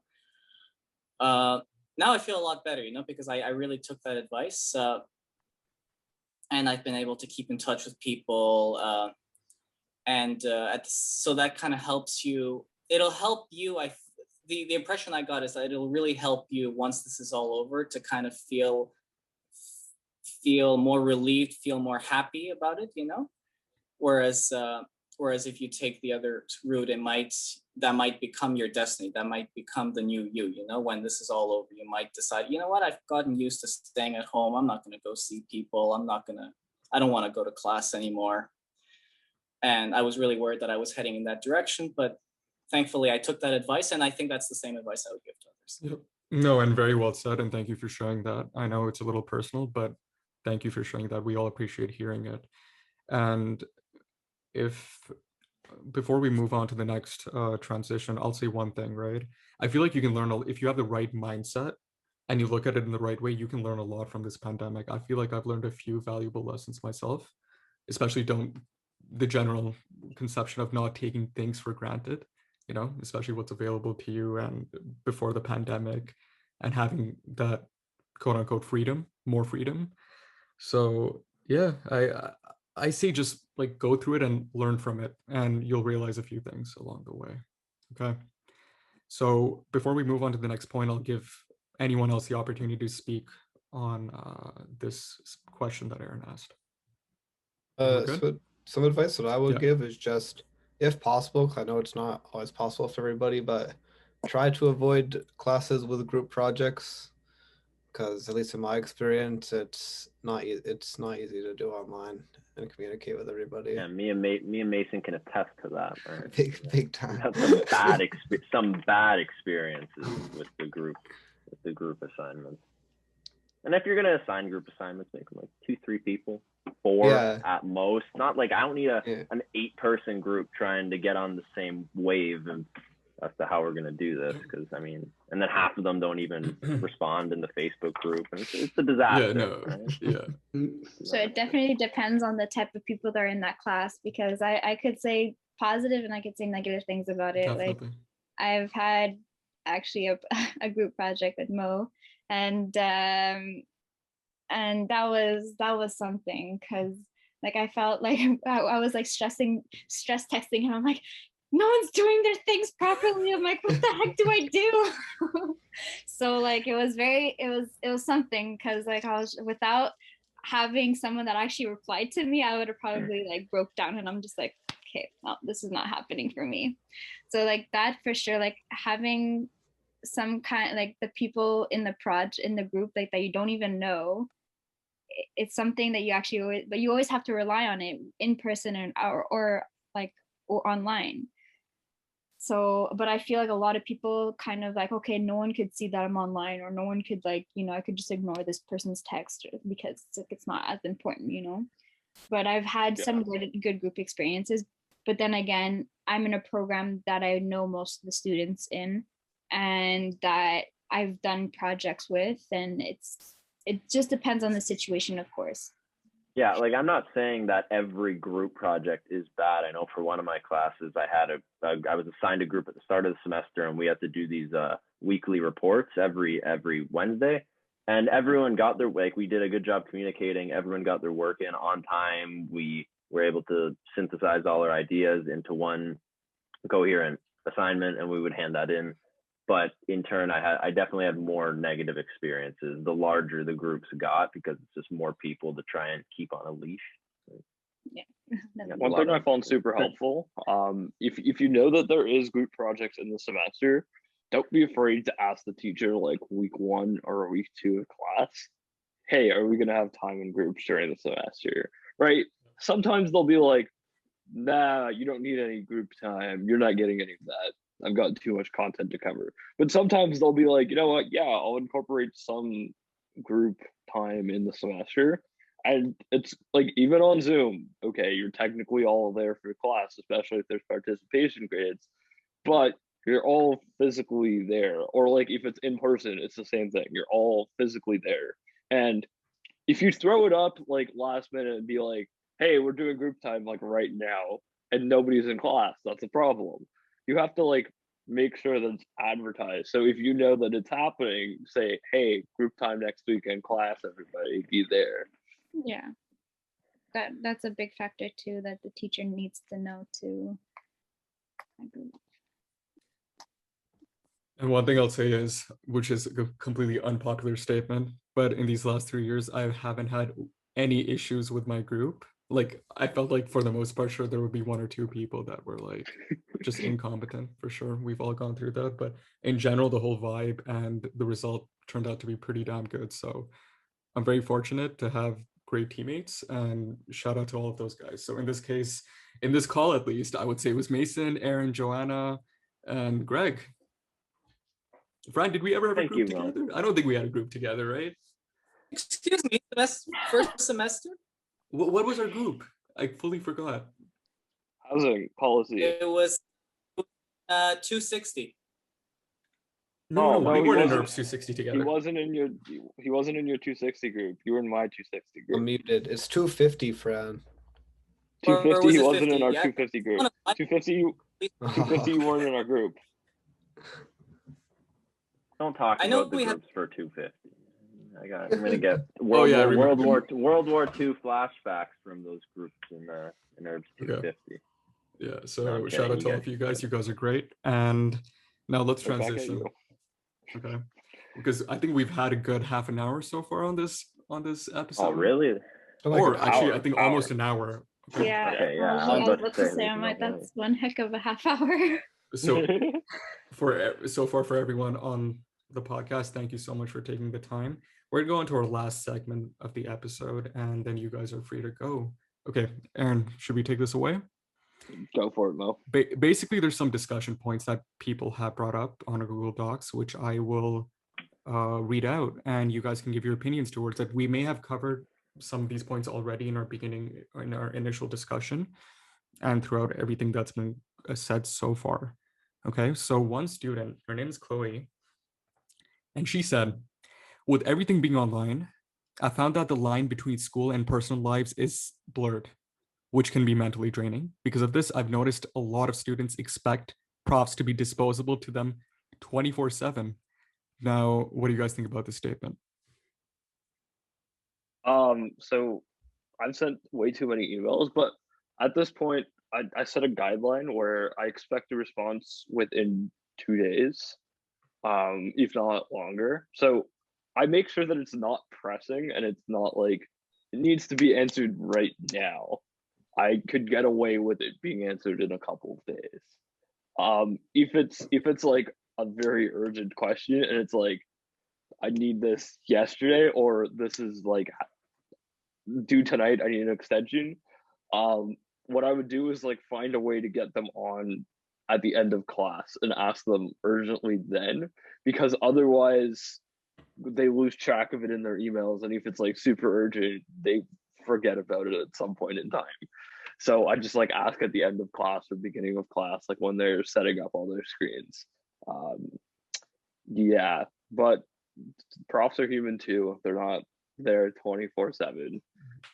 Now I feel a lot better, you know, because I really took that advice, and I've been able to keep in touch with people. So that kind of helps you. It'll help you. The impression I got is that it'll really help you once this is all over to kind of feel more relieved, feel more happy about it, you know. Whereas if you take the other route, that might become your destiny. That might become the new you, you know. When this is all over, you might decide, you know what, I've gotten used to staying at home. I'm not going to go see people. I don't want to go to class anymore. And I was really worried that I was heading in that direction, but thankfully I took that advice, and I think that's the same advice I would give to others. Yep. No, and very well said, and thank you for sharing that. I know it's a little personal, but thank you for sharing that. We all appreciate hearing it. And before we move on to the next transition, I'll say one thing, right? I feel like you can learn, if you have the right mindset and you look at it in the right way, you can learn a lot from this pandemic. I feel like I've learned a few valuable lessons myself, especially the general conception of not taking things for granted, you know, especially what's available to you and before the pandemic, and having that quote unquote more freedom. So yeah, I say just like go through it and learn from it, and you'll realize a few things along the way. Okay. So before we move on to the next point, I'll give anyone else the opportunity to speak on this question that Aaron asked. So some advice that I would give is just, if possible, 'cause I know it's not always possible for everybody, but try to avoid classes with group projects, because at least in my experience, it's not easy to do online and communicate with everybody. Yeah, me and Mason can attest to that. Right? Big time. Some bad experiences with the group assignments. And if you're gonna assign group assignments, make them like 2-3 people, 4 at most. Not like I don't need an 8-person group trying to get on the same wave as to how we're gonna do this, because I mean, and then half of them don't even respond in the Facebook group, and it's a disaster. So it definitely depends on the type of people that are in that class, because I could say positive and I could say negative things about it. Definitely. Like I've had actually a group project with Mo, and that was something, because Like I felt like I was like stress testing, and I'm like, no one's doing their things properly. I'm like, what the heck do I do? So like it was something, because like I was, without having someone that actually replied to me, I would have probably like broke down, and I'm just like, okay, well, this is not happening for me. So like that for sure, like having some kind, like the people in the group like that you don't even know, it's something that you actually always, but you always have to rely on it in person or online. So, but I feel like a lot of people kind of like, okay, no one could see that I'm online, or no one could like, I could just ignore this person's text because it's not as important. But I've had some good group experiences. But then again, I'm in a program that I know most of the students in, and that I've done projects with, and it just depends on the situation, of course. Yeah, like I'm not saying that every group project is bad. I know for one of my classes, I was assigned a group at the start of the semester, and we had to do these weekly reports every Wednesday, and everyone got their, like, we did a good job communicating. Everyone got their work in on time. We were able to synthesize all our ideas into one coherent assignment, and we would hand that in. But in turn, I definitely had more negative experiences the larger the groups got, because it's just more people to try and keep on a leash. Yeah. One thing I found super helpful, if you know that there is group projects in the semester, don't be afraid to ask the teacher like week 1 or week 2 of class, hey, are we gonna have time in groups during the semester, right? Sometimes they'll be like, nah, you don't need any group time, you're not getting any of that, I've got too much content to cover. But sometimes they'll be like, you know what, yeah, I'll incorporate some group time in the semester. And it's like, even on Zoom, okay, you're technically all there for class, especially if there's participation grades, but you're all physically there. Or like if it's in person, it's the same thing. You're all physically there. And if you throw it up like last minute and be like, hey, we're doing group time like right now, and nobody's in class, that's a problem. You have to like make sure that it's advertised. So if you know that it's happening, say, hey, group time next week in class, everybody be there. Yeah, that's a big factor too, that the teacher needs to know too. And one thing I'll say is, which is a completely unpopular statement, but in these last 3 years, I haven't had any issues with my group. Like, I felt like for the most part, sure, there would be 1 or 2 people that were like just incompetent, for sure. We've all gone through that, but in general, the whole vibe and the result turned out to be pretty damn good. So I'm very fortunate to have great teammates, and shout out to all of those guys. So in this case, in this call at least, I would say it was Mason, Aaron, Joanna, and Greg. Brian, did we ever have a group together? I don't think we had a group together, right? Excuse me, first semester? What was our group? I fully forgot. Housing policy. It was 260. No, we weren't in NERPS 260 together. He wasn't in your 260 group. You were in my 260 group. I'm muted. It's 250, Fran. 250, he wasn't 50? in our Yeah. 250 group. 250, you weren't in our group. Don't talk I know about the we groups for 250. I'm gonna get World War II flashbacks from those groups in Herbs 250. Yeah, so shout out to all of you guys. You guys are great. And now let's transition. Okay, because I think we've had a good half an hour so far on this episode. Oh, really? Or actually, I think almost an hour. Okay. Yeah. Okay, yeah. I was about to say, I'm like, that's one heck of a half hour. So for everyone on the podcast, thank you so much for taking the time. We're going to go into our last segment of the episode, and then you guys are free to go. Okay, Aaron, should we take this away? Go for it, Mo. Basically, there's some discussion points that people have brought up on a Google Docs, which I will read out, and you guys can give your opinions towards it. We may have covered some of these points already in our initial discussion, and throughout everything that's been said so far. Okay, so one student, her name is Chloe, and she said, with everything being online, I found that the line between school and personal lives is blurred, which can be mentally draining. Because of this, I've noticed a lot of students expect profs to be disposable to them 24/7. Now, what do you guys think about this statement? So I've sent way too many emails, but at this point, I set a guideline where I expect a response within 2 days, if not longer. So I make sure that it's not pressing and it's not like it needs to be answered right now. I could get away with it being answered in a couple of days. If it's like a very urgent question and it's like I need this yesterday or this is like due tonight, I need an extension. What I would do is like find a way to get them on at the end of class and ask them urgently then, because otherwise they lose track of it in their emails, and if it's like super urgent, they forget about it at some point in time. So I just like ask at the end of class or beginning of class, like when they're setting up all their screens. Um, yeah, but profs are human too. They're not there 24/7.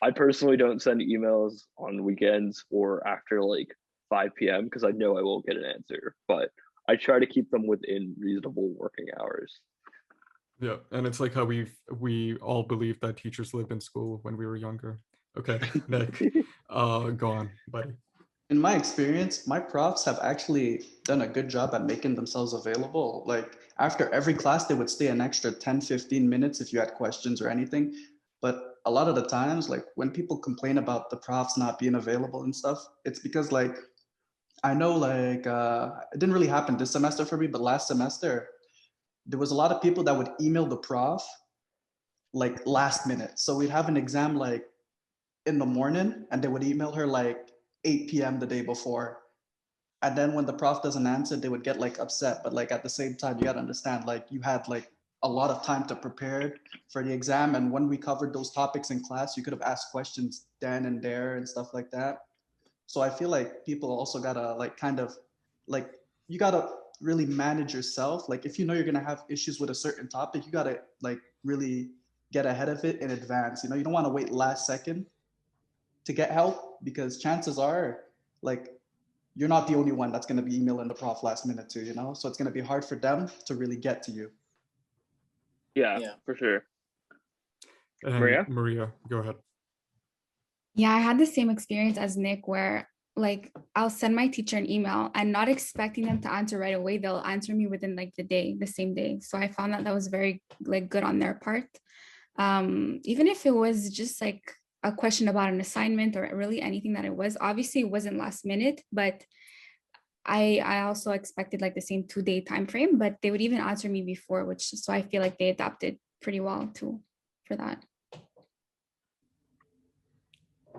I personally don't send emails on weekends or after like 5 p.m. because I know I won't get an answer, but I try to keep them within reasonable working hours. Yeah, and it's like how we all believed that teachers lived in school when we were younger. Okay, Nick, go on, buddy. In my experience, my profs have actually done a good job at making themselves available. Like after every class, they would stay an extra 10, 15 minutes if you had questions or anything. But a lot of the times, like when people complain about the profs not being available and stuff, it's because like I know like it didn't really happen this semester for me, but last semester there was a lot of people that would email the prof like last minute. So we'd have an exam like in the morning and they would email her like 8 p.m. the day before. And then when the prof doesn't answer, they would get like upset. But like at the same time, you gotta understand, like you had like a lot of time to prepare for the exam. And when we covered those topics in class, you could have asked questions then and there and stuff like that. So I feel like people also gotta like kind of like you gotta really manage yourself. Like if you know you're gonna have issues with a certain topic, you gotta like really get ahead of it in advance. You know, you don't want to wait last second to get help because chances are like you're not the only one that's going to be emailing the prof last minute too, you know? So it's going to be hard for them to really get to you. Yeah, Yeah. for sure. And Maria, go ahead. Yeah, I had the same experience as Nick where like I'll send my teacher an email and not expecting them to answer right away. They'll answer me within like the same day. So I found that was very like good on their part. Even if it was just like a question about an assignment or really anything that it was, obviously it wasn't last minute, but I also expected like the same 2-day time frame, but they would even answer me before, which so I feel like they adapted pretty well too for that.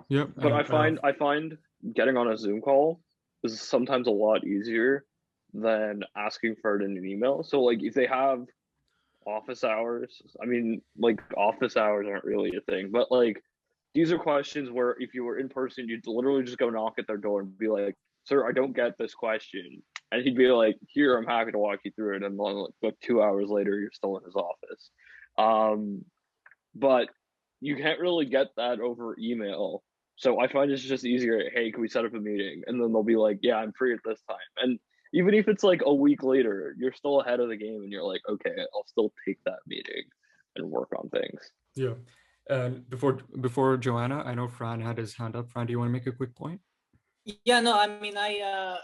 Yep. but I find getting on a Zoom call is sometimes a lot easier than asking for it in an email. So like if they have office hours, I mean like office hours aren't really a thing, but like these are questions where if you were in person, you'd literally just go knock at their door and be like, "Sir, I don't get this question," and he'd be like, "Here, I'm happy to walk you through it." And then like 2 hours later, you're still in his office. But you can't really get that over email. So I find it's just easier. Hey, can we set up a meeting? And then they'll be like, "Yeah, I'm free at this time." And even if it's like a week later, you're still ahead of the game, and you're like, "Okay, I'll still take that meeting and work on things." Yeah. And before Joanna, I know Fran had his hand up. Fran, do you want to make a quick point? Yeah, no, I mean, I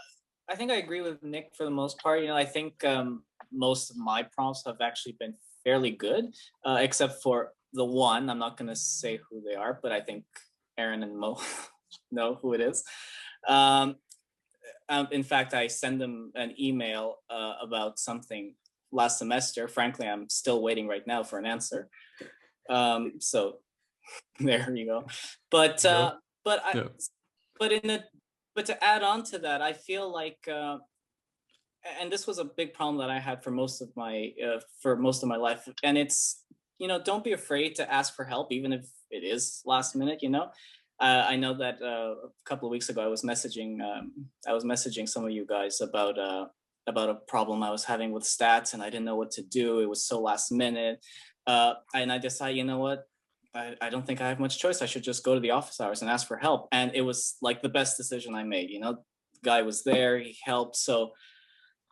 think I agree with Nick for the most part. I think most of my prompts have actually been fairly good, except for the one. I'm not going to say who they are, but I think Aaron and Mo know who it is. In fact, I sent them an email about something last semester. Frankly, I'm still waiting right now for an answer. So there you go. But to add on to that, I feel like, and this was a big problem that I had for most of my life, and it's don't be afraid to ask for help, even if it is last minute. I know that a couple of weeks ago I was messaging some of you guys about a problem I was having with stats, and I didn't know what to do. It was so last minute, and I decided, you know what? I don't think I have much choice. I should just go to the office hours and ask for help. And it was like the best decision I made. The guy was there, he helped. So,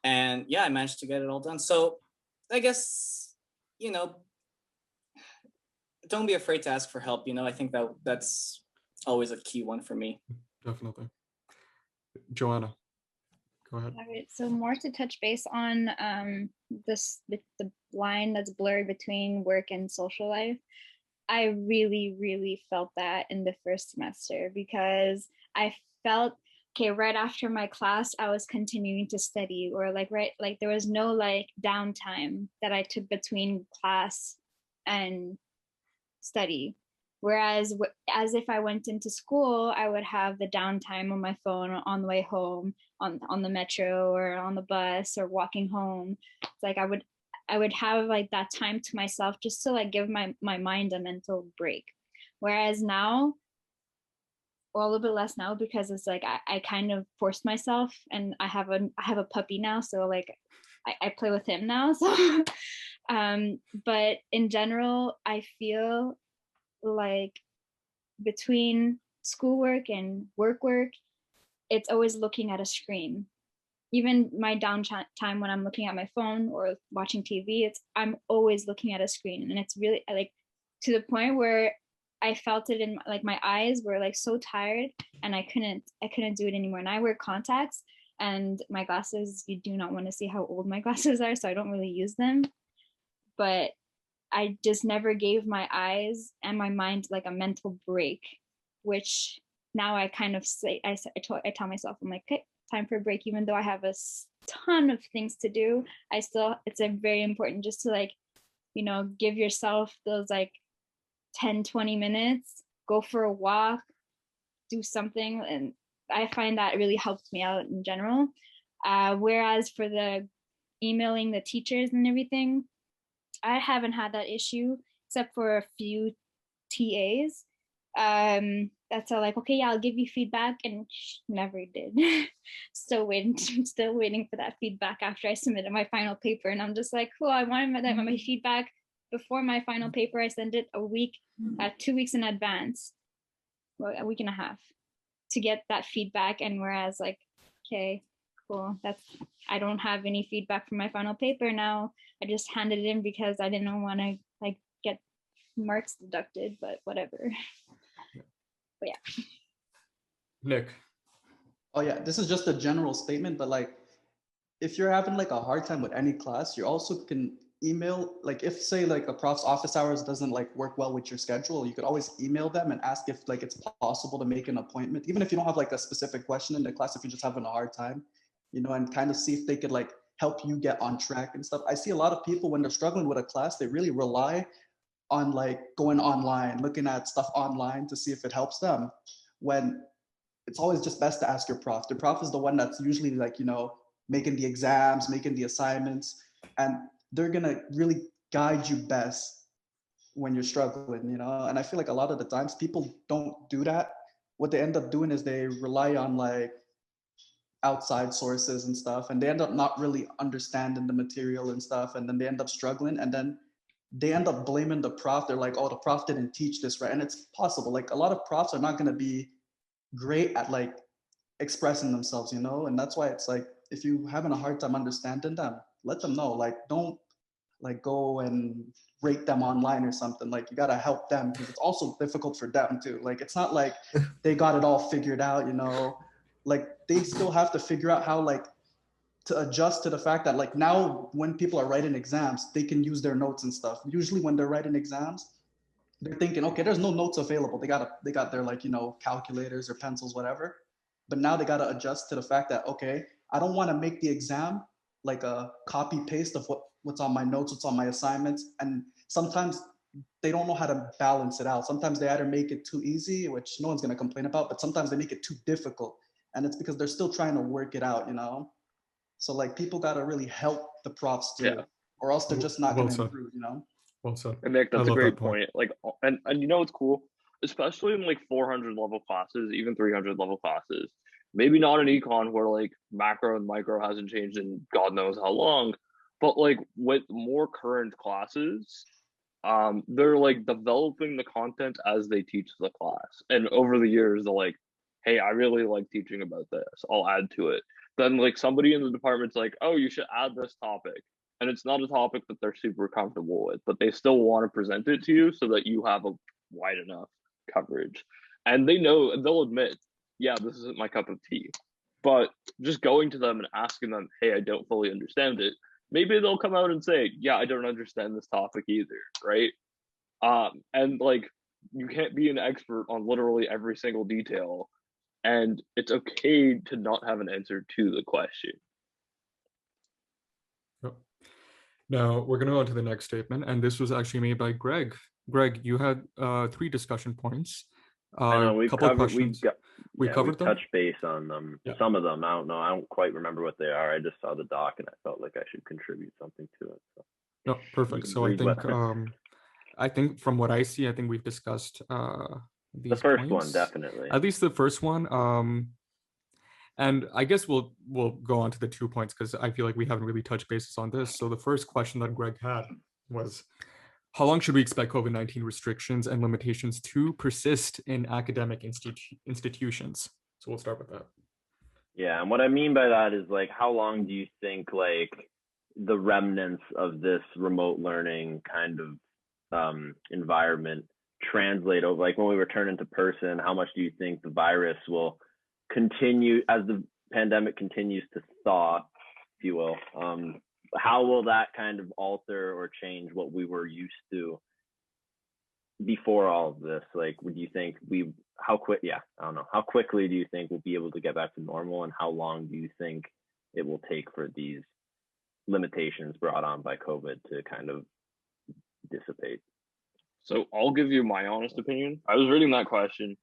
and yeah, I managed to get it all done. So I guess, don't be afraid to ask for help. I think that's always a key one for me. Definitely. Joanna, go ahead. All right, so more to touch base on the line that's blurred between work and social life. I really felt that in the first semester, because I felt, okay, right after my class, I was continuing to study, or like there was no like downtime that I took between class and study. Whereas as if I went into school, I would have the downtime on my phone on the way home, on the metro or on the bus or walking home. It's like I would have like that time to myself just to like give my mind a mental break. Whereas now, or a little bit less now, because it's like I kind of forced myself, and I have a puppy now, so like I play with him now. So but in general, I feel like between schoolwork and work, it's always looking at a screen. Even my downtime when I'm looking at my phone or watching TV, I'm always looking at a screen, and it's really like to the point where I felt it in like my eyes were like so tired, and I couldn't do it anymore. And I wear contacts, and my glasses, you do not want to see how old my glasses are, so I don't really use them. But I just never gave my eyes and my mind like a mental break, which now I kind of say, I tell myself, I'm like, okay, time for a break. Even though I have a ton of things to do, it's a very important just to like, give yourself those like 10-20 minutes, go for a walk, do something. And I find that really helps me out in general. Whereas for the emailing the teachers and everything, I haven't had that issue except for a few TAs. That's all like, okay, yeah, I'll give you feedback, and never did. Still waiting for that feedback after I submitted my final paper, and I'm just like, cool, I wanted my feedback before my final paper. I sent it 2 weeks in advance, well, a week and a half, to get that feedback. And whereas like, okay, cool, I don't have any feedback from my final paper now. I just handed it in because I didn't want to like get marks deducted, but whatever. But yeah. Nick. Oh yeah, this is just a general statement, but like if you're having like a hard time with any class, you also can email, like if say like a prof's office hours doesn't like work well with your schedule, you could always email them and ask if like it's possible to make an appointment, even if you don't have like a specific question in the class, if you're just having a hard time, and kind of see if they could like help you get on track and stuff. I see a lot of people when they're struggling with a class, they really rely on like going online, looking at stuff online to see if it helps them, when it's always just best to ask your prof. The prof is the one that's usually like, making the exams, making the assignments, and they're gonna really guide you best when you're struggling, And I feel like a lot of the times people don't do that. What they end up doing is they rely on like outside sources and stuff, and they end up not really understanding the material and stuff, and then they end up struggling, and then they end up blaming the prof. They're like, oh, the prof didn't teach this right. And it's possible, like a lot of profs are not going to be great at like expressing themselves, and that's why it's like, if you're having a hard time understanding them, let them know. Like, don't like go and rate them online or something. Like, you got to help them, because it's also difficult for them too. Like, it's not like they got it all figured out, like they still have to figure out how like to adjust to the fact that like now when people are writing exams, they can use their notes and stuff. Usually when they're writing exams, they're thinking, okay, there's no notes available. They got their like, calculators or pencils, whatever. But now they got to adjust to the fact that, okay, I don't want to make the exam like a copy paste of what's on my notes, what's on my assignments. And sometimes they don't know how to balance it out. Sometimes they either make it too easy, which no one's going to complain about, but sometimes they make it too difficult. And it's because they're still trying to work it out, So like people got to really help the profs too, Yeah. or else they're just not Well going to said. improve, Well said. And Nick, I that's a love great that point. point. Like, and you know what's cool, especially in like 400 level classes, even 300 level classes. Maybe not in econ where like macro and micro hasn't changed in God knows how long, but like with more current classes, they're like developing the content as they teach the class. And over the years, they're like, hey, I really like teaching about this, I'll add to it. Then like somebody in the department's like, oh, you should add this topic. And it's not a topic that they're super comfortable with, but they still want to present it to you so that you have a wide enough coverage. and they know, and they'll admit, yeah, this isn't my cup of tea. But just going to them and asking them, hey, I don't fully understand it, maybe they'll come out and say, yeah, I don't understand this topic either, right? And like, you can't be an expert on literally every single detail, and it's okay to not have an answer to the question. Yep. Now we're going to go on to the next statement, and this was actually made by Greg. Greg, you had 3 discussion points. I know we've couple of covered, questions. we covered them. touched base on them. Yeah. Some of them, I don't know. I don't quite remember what they are. I just saw the doc and I felt like I should contribute something to it. So. No, perfect. So I think from what I see, I think we've discussed these the first points. one, definitely. At least the first one. And I guess we'll go on to the 2 points because I feel like we haven't really touched bases on this. So the first question that Greg had was, how long should we expect COVID-19 restrictions and limitations to persist in academic institutions? So we'll start with that. Yeah, and what I mean by that is like, how long do you think like the remnants of this remote learning kind of environment translate over? Like when we return into person, how much do you think the virus will continue as the pandemic continues to thaw, if you will? How will that kind of alter or change what we were used to before all of this? Like, would you think how quickly do you think we'll be able to get back to normal, and how long do you think it will take for these limitations brought on by COVID to kind of dissipate? So I'll give you my honest opinion. I was reading that question.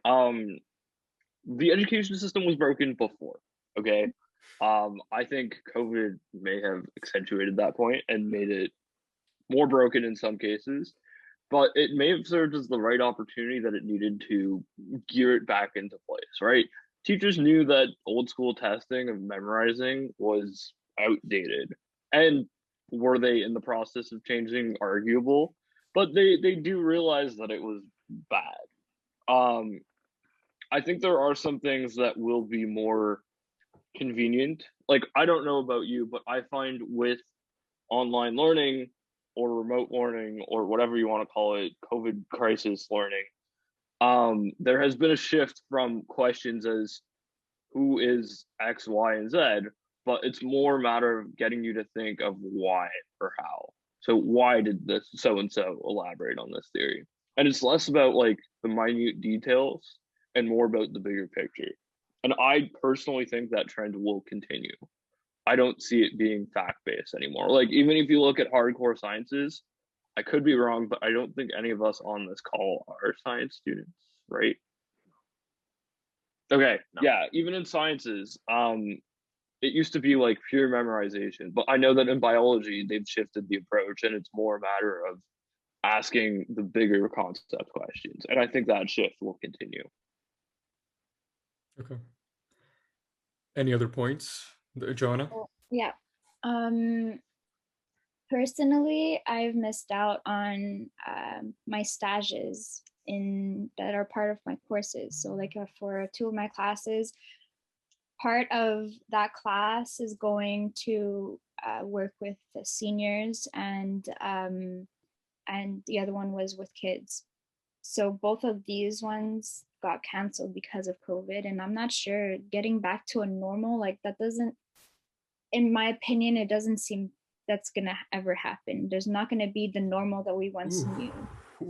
The education system was broken before, okay? I think COVID may have accentuated that point and made it more broken in some cases, but it may have served as the right opportunity that it needed to gear it back into place, right? Teachers knew that old school testing of memorizing was outdated. And were they in the process of changing? Arguable, but they do realize that it was bad. I think there are some things that will be more convenient. Like, I don't know about you, but I find with online learning or remote learning or whatever you want to call it, COVID crisis learning, there has been a shift from questions as who is X, Y, and Z, but it's more a matter of getting you to think of why or how. So why did this so-and-so elaborate on this theory? And it's less about like the minute details and more about the bigger picture. And I personally think that trend will continue. I don't see it being fact-based anymore. Like, even if you look at hardcore sciences, I could be wrong, but I don't think any of us on this call are science students, right? Okay, no. Yeah, even in sciences, it used to be like pure memorization, but I know that in biology, they've shifted the approach and it's more a matter of asking the bigger concept questions. And I think that shift will continue. Okay. Any other points, Joanna? Yeah. Personally, I've missed out on my stages that are part of my courses. So like for 2 of my classes, part of that class is going to work with the seniors, and the other one was with kids. So both of these ones got canceled because of COVID, and I'm not sure getting back to a normal like that doesn't, in my opinion, it doesn't seem that's gonna ever happen. There's not gonna be the normal that we once knew.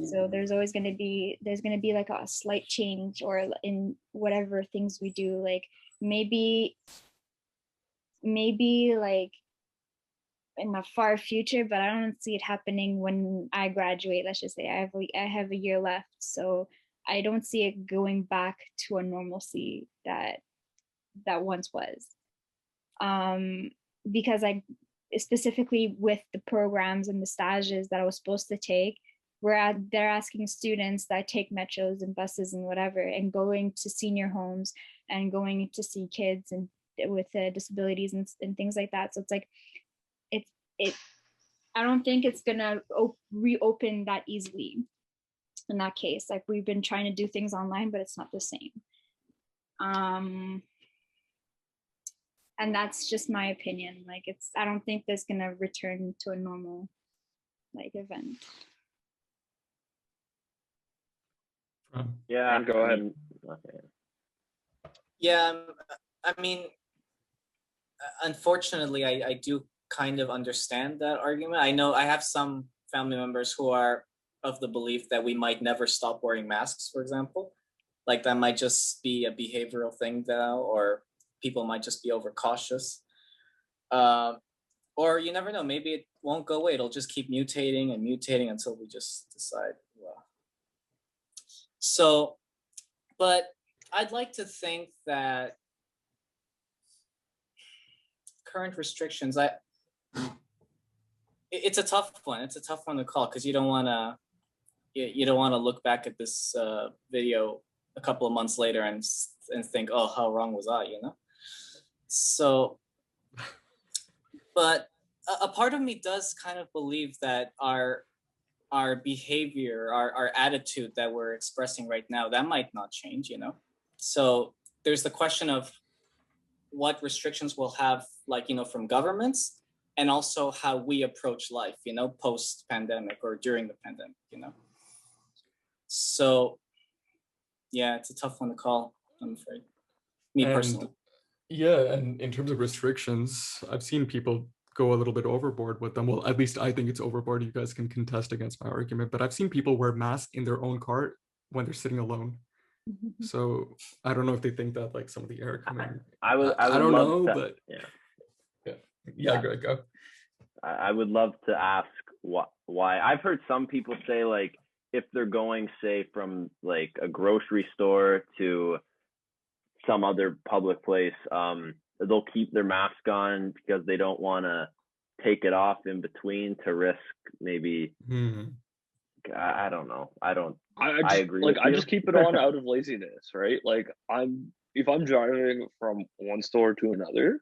So there's gonna be like a slight change, or in whatever things we do, like maybe like in the far future, but I don't see it happening when I graduate. Let's just say I have a year left, so I don't see it going back to a normalcy that once was. Because I specifically with the programs and the stages that I was supposed to take, they're asking students that take metros and buses and whatever, and going to senior homes and going to see kids and with disabilities and things like that. So it's like I don't think it's gonna reopen that easily in that case. Like, we've been trying to do things online, but it's not the same. And that's just my opinion. Like, I don't think there's gonna return to a normal like event. Yeah, And go ahead. Okay. Yeah, I mean, unfortunately, I do kind of understand that argument. I know I have some family members who are of the belief that we might never stop wearing masks, for example. Like that might just be a behavioral thing now, or people might just be overcautious. Or you never know, maybe it won't go away. It'll just keep mutating and mutating until we just decide, well. So, but I'd like to think that current restrictions, it's a tough one. It's a tough one to call because you don't want to look back at this video a couple of months later and think, oh, how wrong was I, you know? So, but a part of me does kind of believe that our behavior, our attitude that we're expressing right now, that might not change, you know? So there's the question of what restrictions we'll have, like, you know, from governments, and also how we approach life, you know, post-pandemic or during the pandemic, you know? So, yeah, it's a tough one to call, I'm afraid. Me personally. Yeah, and in terms of restrictions, I've seen people go a little bit overboard with them. Well, at least I think it's overboard. You guys can contest against my argument, but I've seen people wear masks in their own car when they're sitting alone. So I don't know if they think that like some of the air coming. I don't know, but yeah, Greg, go. I would love to ask why. I've heard some people say like if they're going, say, from like a grocery store to some other public place, they'll keep their mask on because they don't want to take it off in between to risk maybe. I don't know. I agree. Like I just keep it on out of laziness, right? Like if I'm driving from one store to another,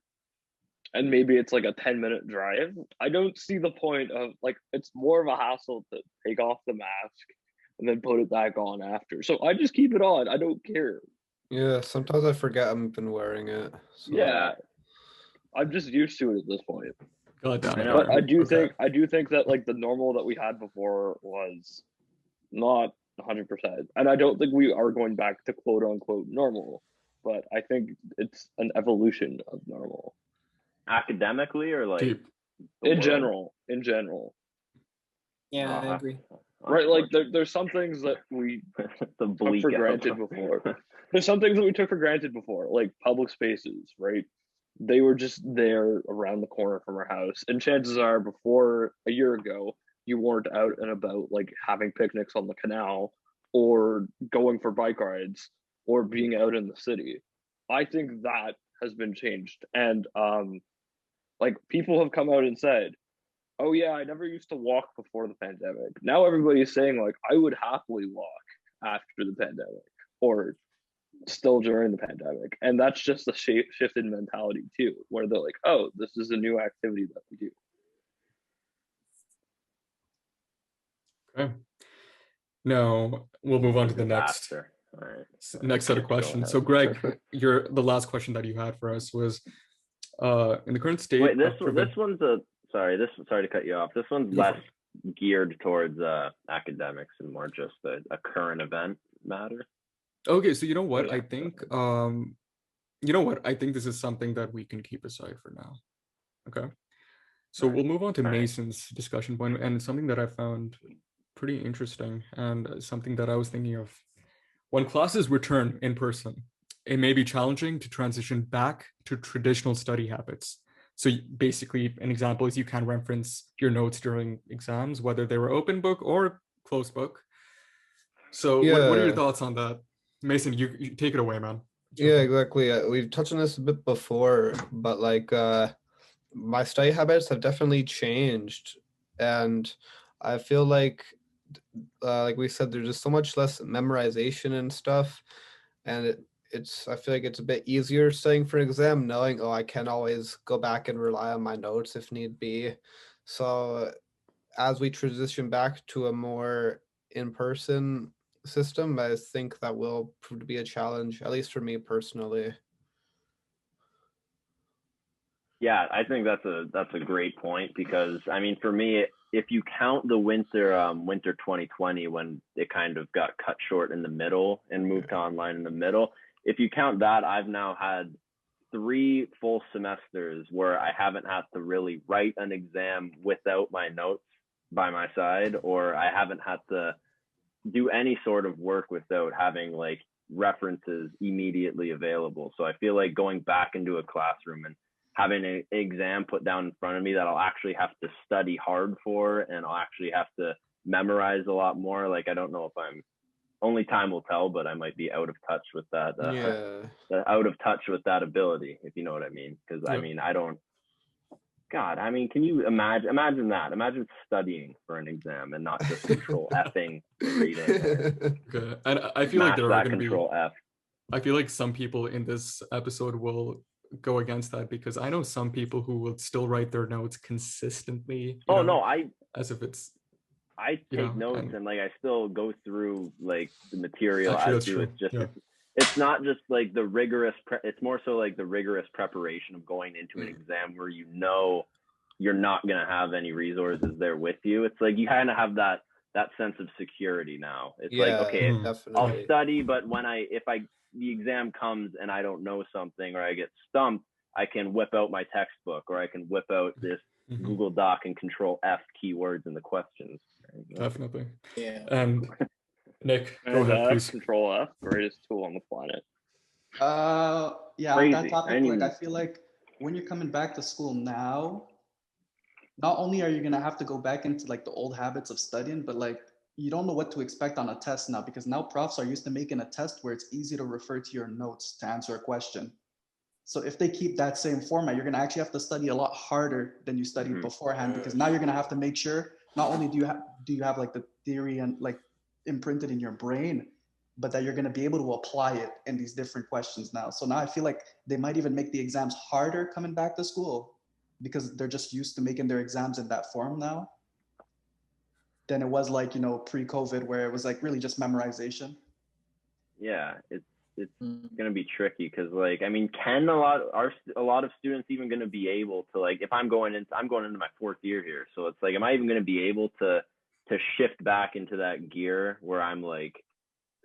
and maybe it's like a 10-minute drive, I don't see the point of, like, it's more of a hassle to take off the mask and then put it back on after. So I just keep it on. I don't care. Yeah, sometimes I forget I've been wearing it. So. Yeah, I'm just used to it at this point. God damn it. But I do think that like the normal that we had before was not 100%, and I don't think we are going back to quote unquote normal. But I think it's an evolution of normal. Academically or like in general. Yeah, I agree. Right, like there's some things that we took for granted before. There's some things that we took for granted before, like public spaces, right? They were just there around the corner from our house. And chances are before a year ago, you weren't out and about like having picnics on the canal or going for bike rides or being out in the city. I think that has been changed. And like people have come out and said, oh yeah, I never used to walk before the pandemic. Now everybody's saying like, I would happily walk after the pandemic or still during the pandemic. And that's just a shift in mentality too, where they're like, oh, this is a new activity that we do. Okay. Now we'll move on to the next set of questions. So Greg, the last question that you had for us was in the current state. Wait, this one's sorry to cut you off. This one's less geared towards academics and more just a current event matter. Okay, so you know what? I think I think this is something that we can keep aside for now. Okay. So we'll move on to Mason's discussion point, and something that I found pretty interesting and something that I was thinking of. When classes return in person, it may be challenging to transition back to traditional study habits. So basically, an example is you can reference your notes during exams, whether they were open book or closed book. So what are your thoughts on that? Mason, you take it away, man. Yeah, exactly. We've touched on this a bit before, but like my study habits have definitely changed. And I feel like we said, there's just so much less memorization and stuff. And I feel like it's a bit easier studying for an exam, knowing, I can always go back and rely on my notes if need be. So as we transition back to a more in-person system, I think that will prove to be a challenge, at least for me personally. Yeah, I think that's a great point, because I mean, for me, if you count the winter 2020, when it kind of got cut short in the middle and moved to online in the middle, if you count that, I've now had 3 full semesters where I haven't had to really write an exam without my notes by my side, or I haven't had to do any sort of work without having like references immediately available. So I feel like going back into a classroom and having an exam put down in front of me that I'll actually have to study hard for, and I'll actually have to memorize a lot more. Like, I don't know if only time will tell, but I might be out of touch with that. Out of touch with that ability, if you know what I mean. Because I mean, God, I mean, can you imagine that? Imagine studying for an exam and not just control Fing reading. Okay. And I feel like there are going to be control F. I feel like some people in this episode will go against that, because I know some people who will still write their notes consistently. As if it's. I take notes and like I still go through like the material as do. It's just it's not just like the rigorous. It's more so like the rigorous preparation of going into an exam where you know you're not gonna have any resources there with you. It's like you kind of have that sense of security now. It's like, okay, I'll study, but when the exam comes and I don't know something or I get stumped, I can whip out my textbook or I can whip out this Google Doc and control F keywords in the questions. Definitely. Yeah. And Nick, go ahead, please. Control F, greatest tool on the planet. Yeah, on that topic, like I feel like when you're coming back to school now, not only are you gonna have to go back into like the old habits of studying, but like you don't know what to expect on a test now, because now profs are used to making a test where it's easy to refer to your notes to answer a question. So if they keep that same format, you're gonna actually have to study a lot harder than you studied beforehand, because now you're gonna have to make sure not only do you have like the theory and like imprinted in your brain, but that you're going to be able to apply it in these different questions now. So now I feel like they might even make the exams harder coming back to school, because they're just used to making their exams in that form now, than it was like, pre-COVID, where it was like really just memorization. Yeah, it's going to be tricky, because like, I mean, are a lot of students even going to be able to, like, if I'm going into my 4th year here, so it's like, am I even going to be able to shift back into that gear where I'm like,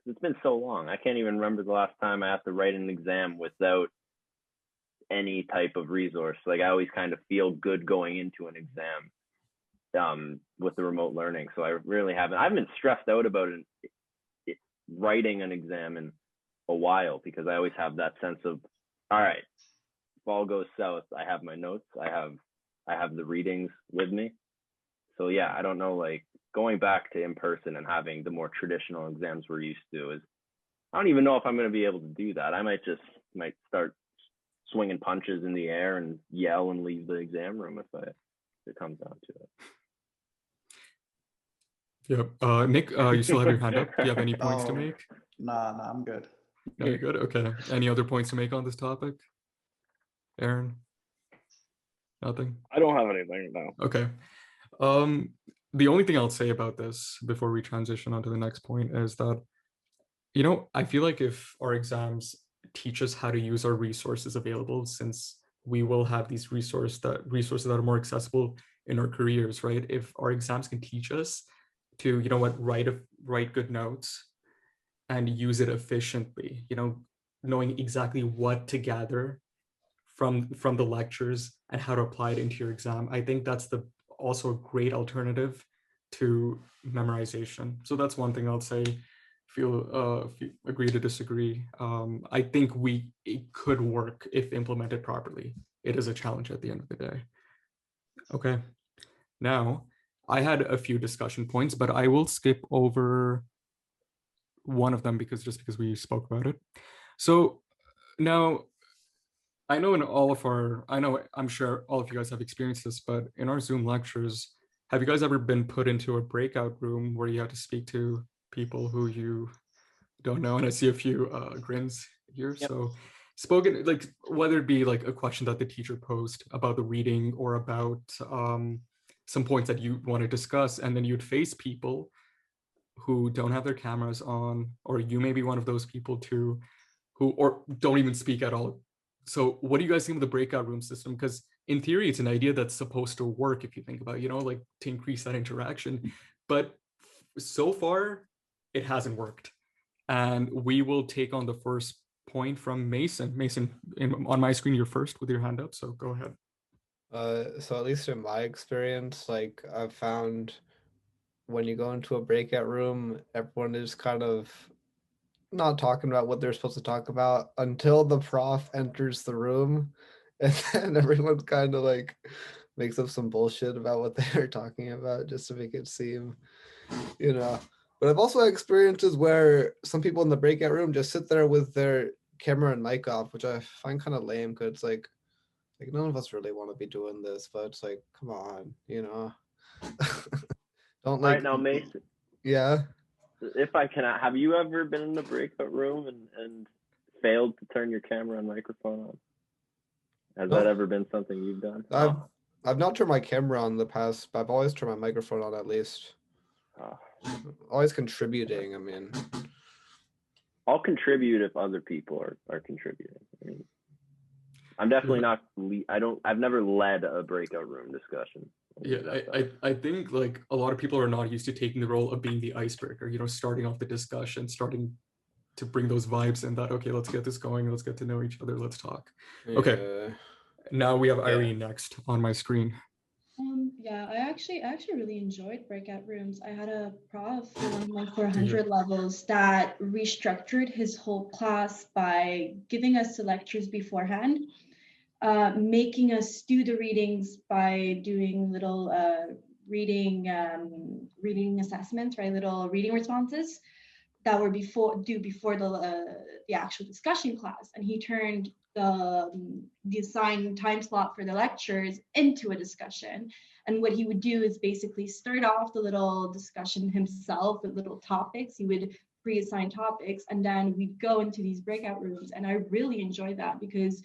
it's been so long, I can't even remember the last time I have to write an exam without any type of resource. Like, I always kind of feel good going into an exam with the remote learning. So I really haven't been stressed out about writing an exam in a while, because I always have that sense of, all right, if all goes south, I have my notes, I have the readings with me. So yeah, I don't know, like, going back to in person and having the more traditional exams we're used to I don't even know if I'm going to be able to do that. I might start swinging punches in the air and yell and leave the exam room if it comes down to it. Yep. Nick, you still have your hand up. Do you have any points to make? Nah, I'm good. No, you're good. Okay. Any other points to make on this topic? Aaron? Nothing? I don't have anything, no. Okay. The only thing I'll say about this before we transition on to the next point is that, I feel like if our exams teach us how to use our resources available, since we will have these resources that are more accessible in our careers, right? If our exams can teach us to, write good notes and use it efficiently, knowing exactly what to gather from the lectures and how to apply it into your exam, I think that's also a great alternative to memorization. So that's one thing I'll say. If you agree to disagree, I think it could work if implemented properly. It is a challenge at the end of the day. Okay. Now, I had a few discussion points, but I will skip over one of them because we spoke about it. So now, I'm sure all of you guys have experienced this, but in our Zoom lectures, have you guys ever been put into a breakout room where you have to speak to people who you don't know? And I see a few grins here. Yep. So spoken, like, whether it be like a question that the teacher posed about the reading or about some points that you want to discuss, and then you'd face people who don't have their cameras on, or you may be one of those people too, or don't even speak at all. So what do you guys think of the breakout room system? Because in theory, it's an idea that's supposed to work if you think about it, like to increase that interaction. But so far, it hasn't worked. And we will take on the first point from Mason. Mason, on my screen, you're first with your hand up, so go ahead. So at least in my experience, like I've found when you go into a breakout room, everyone is kind of not talking about what they're supposed to talk about until the prof enters the room, and then everyone kind of like makes up some bullshit about what they're talking about just to make it seem, But I've also had experiences where some people in the breakout room just sit there with their camera and mic off, which I find kind of lame because it's like none of us really want to be doing this, but it's like, come on, Don't like. Right now, Mason. Yeah. If I can, have you ever been in the breakout room and failed to turn your camera and microphone on? Has that ever been something you've done? I've not turned my camera on in the past, but I've always turned my microphone on at least. Always contributing. I mean, I'll contribute if other people are contributing. I mean, I'm definitely not. I've never led a breakout room discussion. Yeah, I think like a lot of people are not used to taking the role of being the icebreaker, starting off the discussion, starting to bring those vibes and that, okay, let's get this going, let's get to know each other, let's talk. Okay, now we have Irene next on my screen. Yeah, I actually really enjoyed breakout rooms. I had a prof in my 400 levels that restructured his whole class by giving us the lectures beforehand, making us do the readings by doing little reading assessments, right? Little reading responses that were due before the actual discussion class, and he turned the assigned time slot for the lectures into a discussion. And what he would do is basically start off the little discussion himself with little topics. He would pre-assign topics, and then we'd go into these breakout rooms. And I really enjoyed that because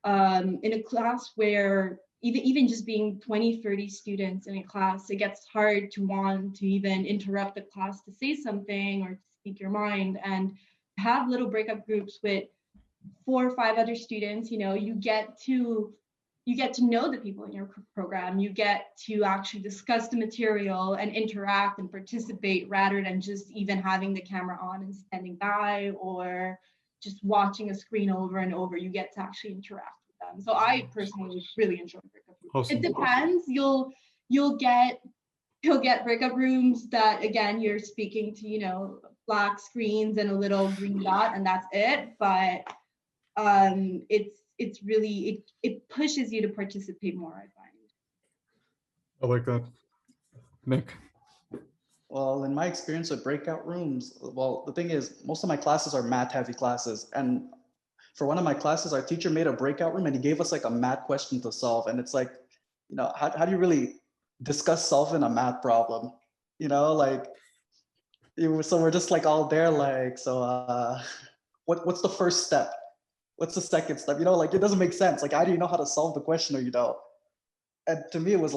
in a class where even just being 20-30 students in a class, it gets hard to want to even interrupt the class to say something or to speak your mind. And have little breakup groups with 4 or 5 other students, you get to know the people in your program. You get to actually discuss the material and interact and participate rather than just even having the camera on and standing by or just watching a screen over and over. You get to actually interact with them. So I personally really enjoy breakup rooms. Awesome. It depends. You'll get breakup rooms that, again, you're speaking to, black screens and a little green dot, and that's it. But it's really, it pushes you to participate more, I find. I like that. Nick? Well, in my experience with breakout rooms, the thing is, most of my classes are math heavy classes. And for one of my classes, our teacher made a breakout room and he gave us like a math question to solve. And it's like, how do you really discuss solving a math problem? So we're just like all there, like, so what's the first step? What's the second step? It doesn't make sense. Like, either you know how to solve the question or you don't. And to me, it was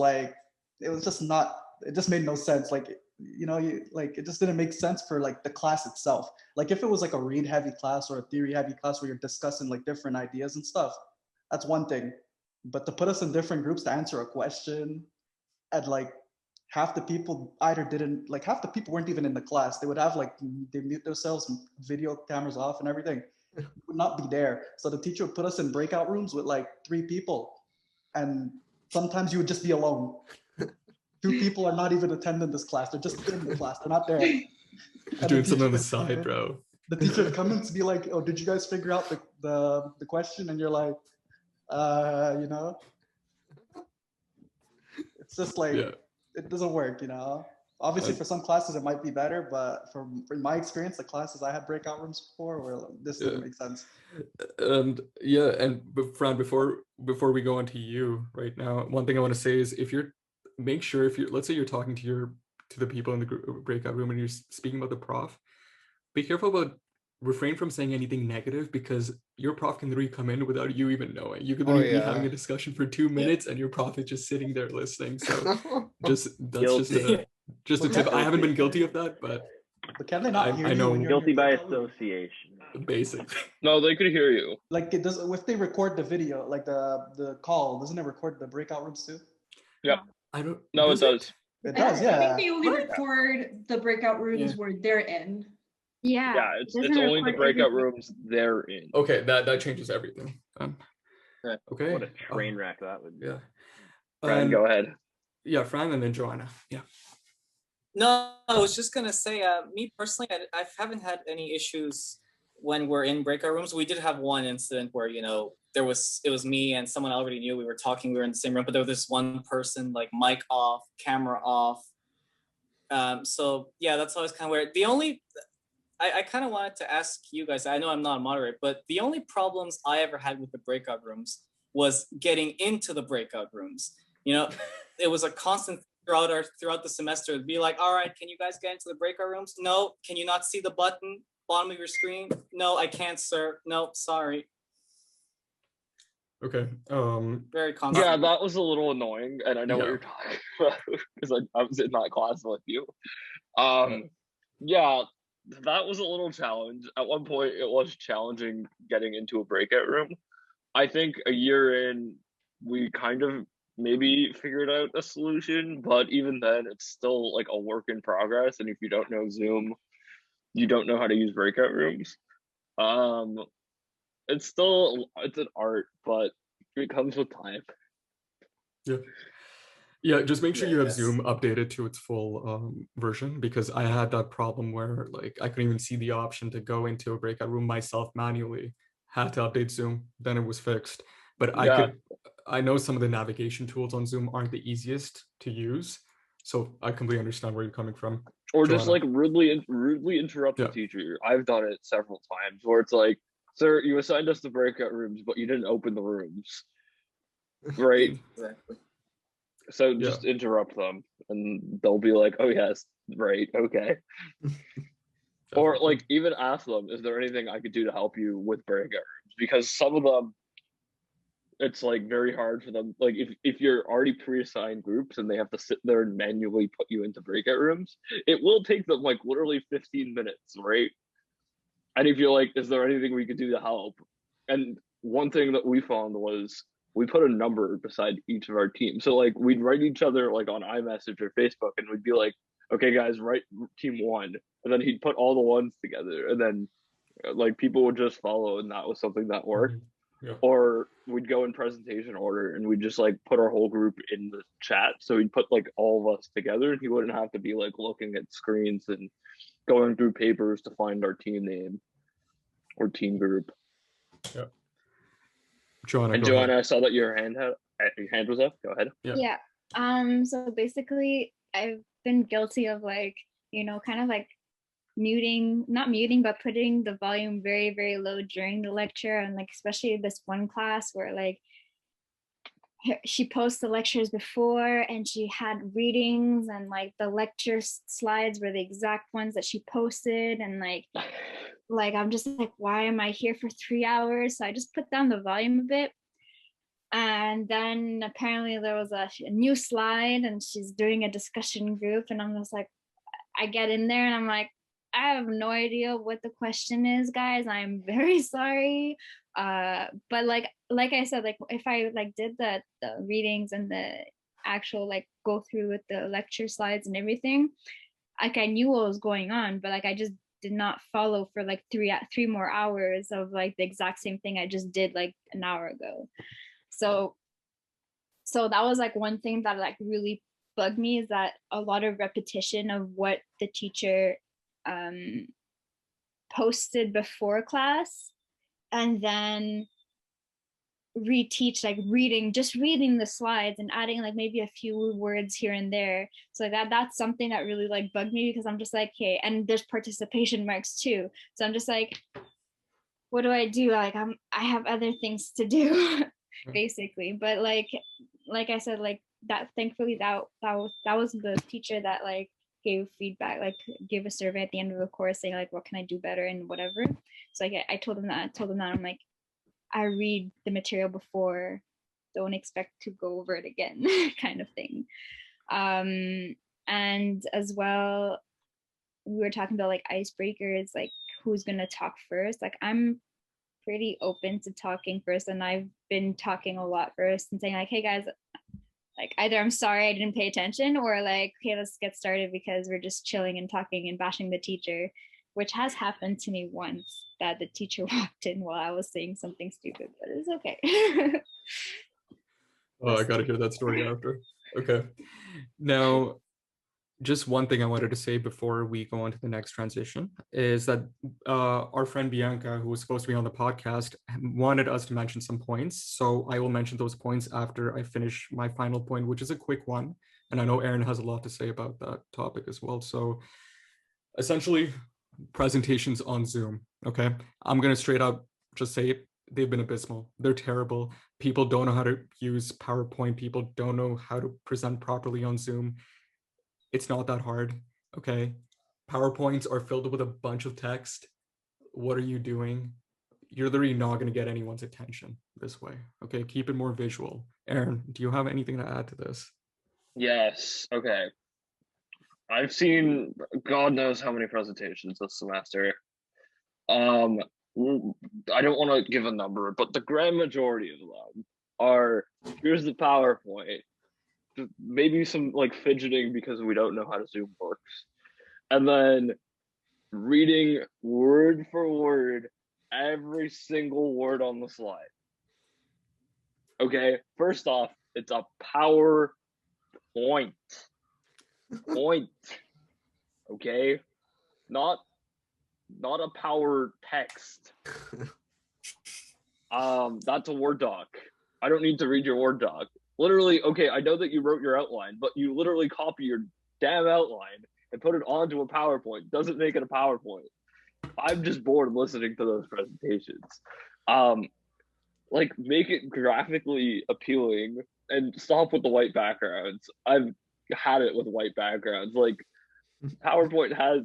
just not, it just made no sense. Like, it just didn't make sense for like the class itself. Like if it was like a read heavy class or a theory heavy class where you're discussing like different ideas and stuff, that's one thing. But to put us in different groups to answer a question, and like half the people half the people weren't even in the class. They would have they mute themselves and video cameras off and everything. Would not be there. So the teacher would put us in breakout rooms with like 3 people. And sometimes you would just be alone. 2 people are not even attending this class. They're just in the class. They're not there. Doing something on the side, bro. The teacher would come in to be like, oh, did you guys figure out the question? And you're like, it's just like, It doesn't work, Obviously, for some classes it might be better, but from my experience, the classes I had breakout rooms for were this didn't make sense. And Fran, before we go on to you right now, one thing I want to say is let's say you're talking to the people in the breakout room and you're speaking about the prof, be careful about refrain from saying anything negative, because your prof can literally come in without you even knowing. You could literally be having a discussion for 2 minutes and your prof is just sitting there listening. So just a tip. I haven't been guilty of that, but can they not hear I know. you Guilty by association. Basically. No, they could hear you. Like it does if they record the video, like the call, doesn't it record the breakout rooms too? Yeah. I don't. No, it does. It does, I yeah. think they only record the breakout rooms where they're in. Yeah. Yeah, it it's doesn't only the record breakout everything. rooms they're in. Okay, that changes everything. Yeah. Okay. What a train wreck that would be. Yeah. Brad, go ahead. Yeah, Fran and then Joanna. Yeah. No, I was just gonna say, me personally, I haven't had any issues when we're in breakout rooms. We did have one incident where, you know, it was me and someone I already knew. We were talking, we were in the same room, but there was this one person, like mic off, camera off. So yeah, that's always kind of weird. The only, I kind of wanted to ask you guys, I know I'm not a moderator, but the only problems I ever had with the breakout rooms was getting into the breakout rooms. You know, it was a constant throughout the semester. It'd be like, all right, can you guys get into the breakout rooms? No. Can you not see the button bottom of your screen? No, I can't, sir. No, sorry. Okay. Very constant. Yeah, that was a little annoying, and I know what Yeah. you're talking about because I was in that class with you. Yeah, that was a little challenge. At one point, it was challenging getting into a breakout room. I think a year in, we kind of maybe figured out a solution, but even then, it's still like a work in progress. And if you don't know Zoom, you don't know how to use breakout rooms. It's an art, but it comes with time. Yeah. Yeah, just make sure Yeah, you have yes. Zoom updated to its full version, because I had that problem where like I couldn't even see the option to go into a breakout room myself manually. Had to update Zoom, then it was fixed. But Yeah. I know some of the navigation tools on Zoom aren't the easiest to use. So I completely understand where you're coming from. Or just Joanna. like rudely interrupt Yeah. the teacher. I've done it several times where it's like, sir, you assigned us the breakout rooms, but you didn't open the rooms. Right? Exactly. So just interrupt them and they'll be like, oh yes, right, okay. Or like even ask them, is there anything I could do to help you with breakout rooms? Because some of them, it's like very hard for them. Like if you're already pre-assigned groups and they have to sit there and manually put you into breakout rooms, it will take them like literally 15 minutes, right? And if you're like, is there anything we could do to help? And one thing that we found was we put a number beside each of our teams. So like we'd write each other like on iMessage or Facebook and we'd be like, okay guys, write team 1. And then he'd put all the ones together and then like people would just follow, and that was something that worked. Yeah. Or we'd go in presentation order and we'd just like put our whole group in the chat. So he'd put like all of us together and he wouldn't have to be like looking at screens and going through papers to find our team name or team group. Yeah. Joanna, And go Joanna, ahead. I saw that your hand was up. Go ahead. Yeah. So basically I've been guilty of like, you know, kind of like not muting, but putting the volume very, very low during the lecture. And like, especially this one class where like she posts the lectures before and she had readings and like the lecture slides were the exact ones that she posted. And like I'm just like, why am I here for 3 hours? So I just put down the volume a bit. And then apparently there was a new slide and she's doing a discussion group. And I'm just like, I get in there and I'm like, I have no idea what the question is, guys. I'm very sorry. But like I said, like if I like did the readings and the actual like go through with the lecture slides and everything, like I knew what was going on, but like I just did not follow for like three more hours of like the exact same thing I just did like an hour ago. So that was like one thing that like really bugged me, is that a lot of repetition of what the teacher posted before class, and then reteach like reading the slides and adding like maybe a few words here and there. So that's something that really like bugged me, because I'm just like, okay, and there's participation marks too. So I'm just like, what do I do? Like I have other things to do basically. But like I said, like that thankfully that was the teacher that like gave feedback, like give a survey at the end of the course saying like, what can I do better and whatever. So like I told them that I'm like, I read the material before, don't expect to go over it again kind of thing. And as well, we were talking about like icebreakers, like who's gonna talk first. Like I'm pretty open to talking first, and I've been talking a lot first and saying like, hey guys, like either I'm sorry I didn't pay attention, or like, okay, let's get started because we're just chilling and talking and bashing the teacher, which has happened to me once, that the teacher walked in while I was saying something stupid, but it's okay. Oh, I gotta hear that story after. Okay. Now, just one thing I wanted to say before we go on to the next transition is that our friend Bianca, who was supposed to be on the podcast, wanted us to mention some points. So I will mention those points after I finish my final point, which is a quick one. And I know Aaron has a lot to say about that topic as well. So essentially, presentations on Zoom. Okay. I'm going to straight up just say it. They've been abysmal. They're terrible. People don't know how to use PowerPoint. People don't know how to present properly on Zoom. It's not that hard, okay? PowerPoints are filled with a bunch of text. What are you doing? You're literally not going to get anyone's attention this way, okay? Keep it more visual. Aaron, do you have anything to add to this? Yes. Okay. I've seen God knows how many presentations this semester. I don't want to give a number, but the grand majority of them are, here's the PowerPoint, maybe some like fidgeting because we don't know how to Zoom works, and then reading word for word every single word on the slide. Okay, first off, it's a PowerPoint. Point. Okay, not a power text. That's a Word doc. I don't need to read your Word doc. Literally, okay, I know that you wrote your outline, but you literally copy your damn outline and put it onto a PowerPoint. Doesn't make it a PowerPoint. I'm just bored listening to those presentations. Like, make it graphically appealing and stop with the white backgrounds. I've had it with white backgrounds. Like, PowerPoint has,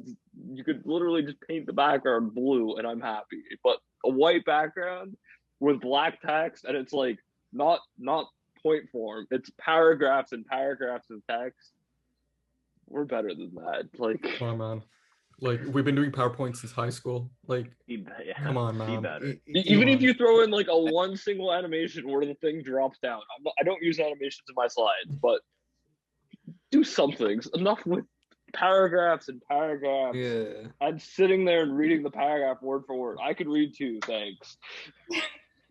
you could literally just paint the background blue and I'm happy. But a white background with black text, and it's like not point form, it's paragraphs and paragraphs of text. We're better than that. Like, Come on, man. Like, we've been doing PowerPoint since high school. Like, come on, Be man. better. even if you throw in like a one single animation where the thing drops down. I don't use animations in my slides, but do something. Enough with paragraphs and paragraphs. Yeah. I'm sitting there and reading the paragraph word for word. I could read too, thanks.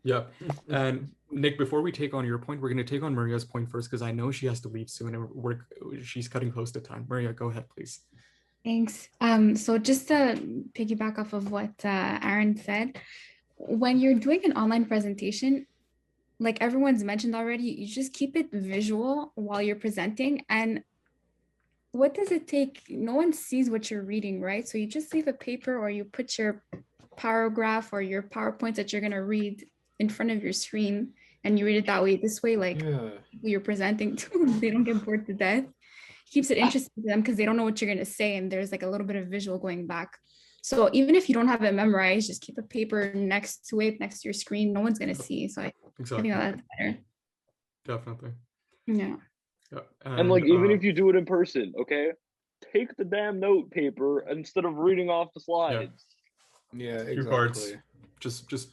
Yeah. And Nick, before we take on your point, we're going to take on Maria's point first because I know she has to leave soon and she's cutting close to time. Maria, go ahead, please. Thanks. So just to piggyback off of what Aaron said, when you're doing an online presentation, like everyone's mentioned already, you just keep it visual while you're presenting. And what does it take? No one sees what you're reading, right? So you just leave a paper or you put your paragraph or your PowerPoint that you're going to read in front of your screen and you read it that way. This way, like who you're presenting to, they don't get bored to death. Keeps it interesting to them because they don't know what you're going to say. And there's like a little bit of visual going back. So even if you don't have it memorized, just keep a paper next to it, next to your screen. No one's going to see. So I think that's better. Definitely. Yeah. And like, even if you do it in person, okay, take the damn note paper instead of reading off the slides. Yeah, exactly. Cue cards. Just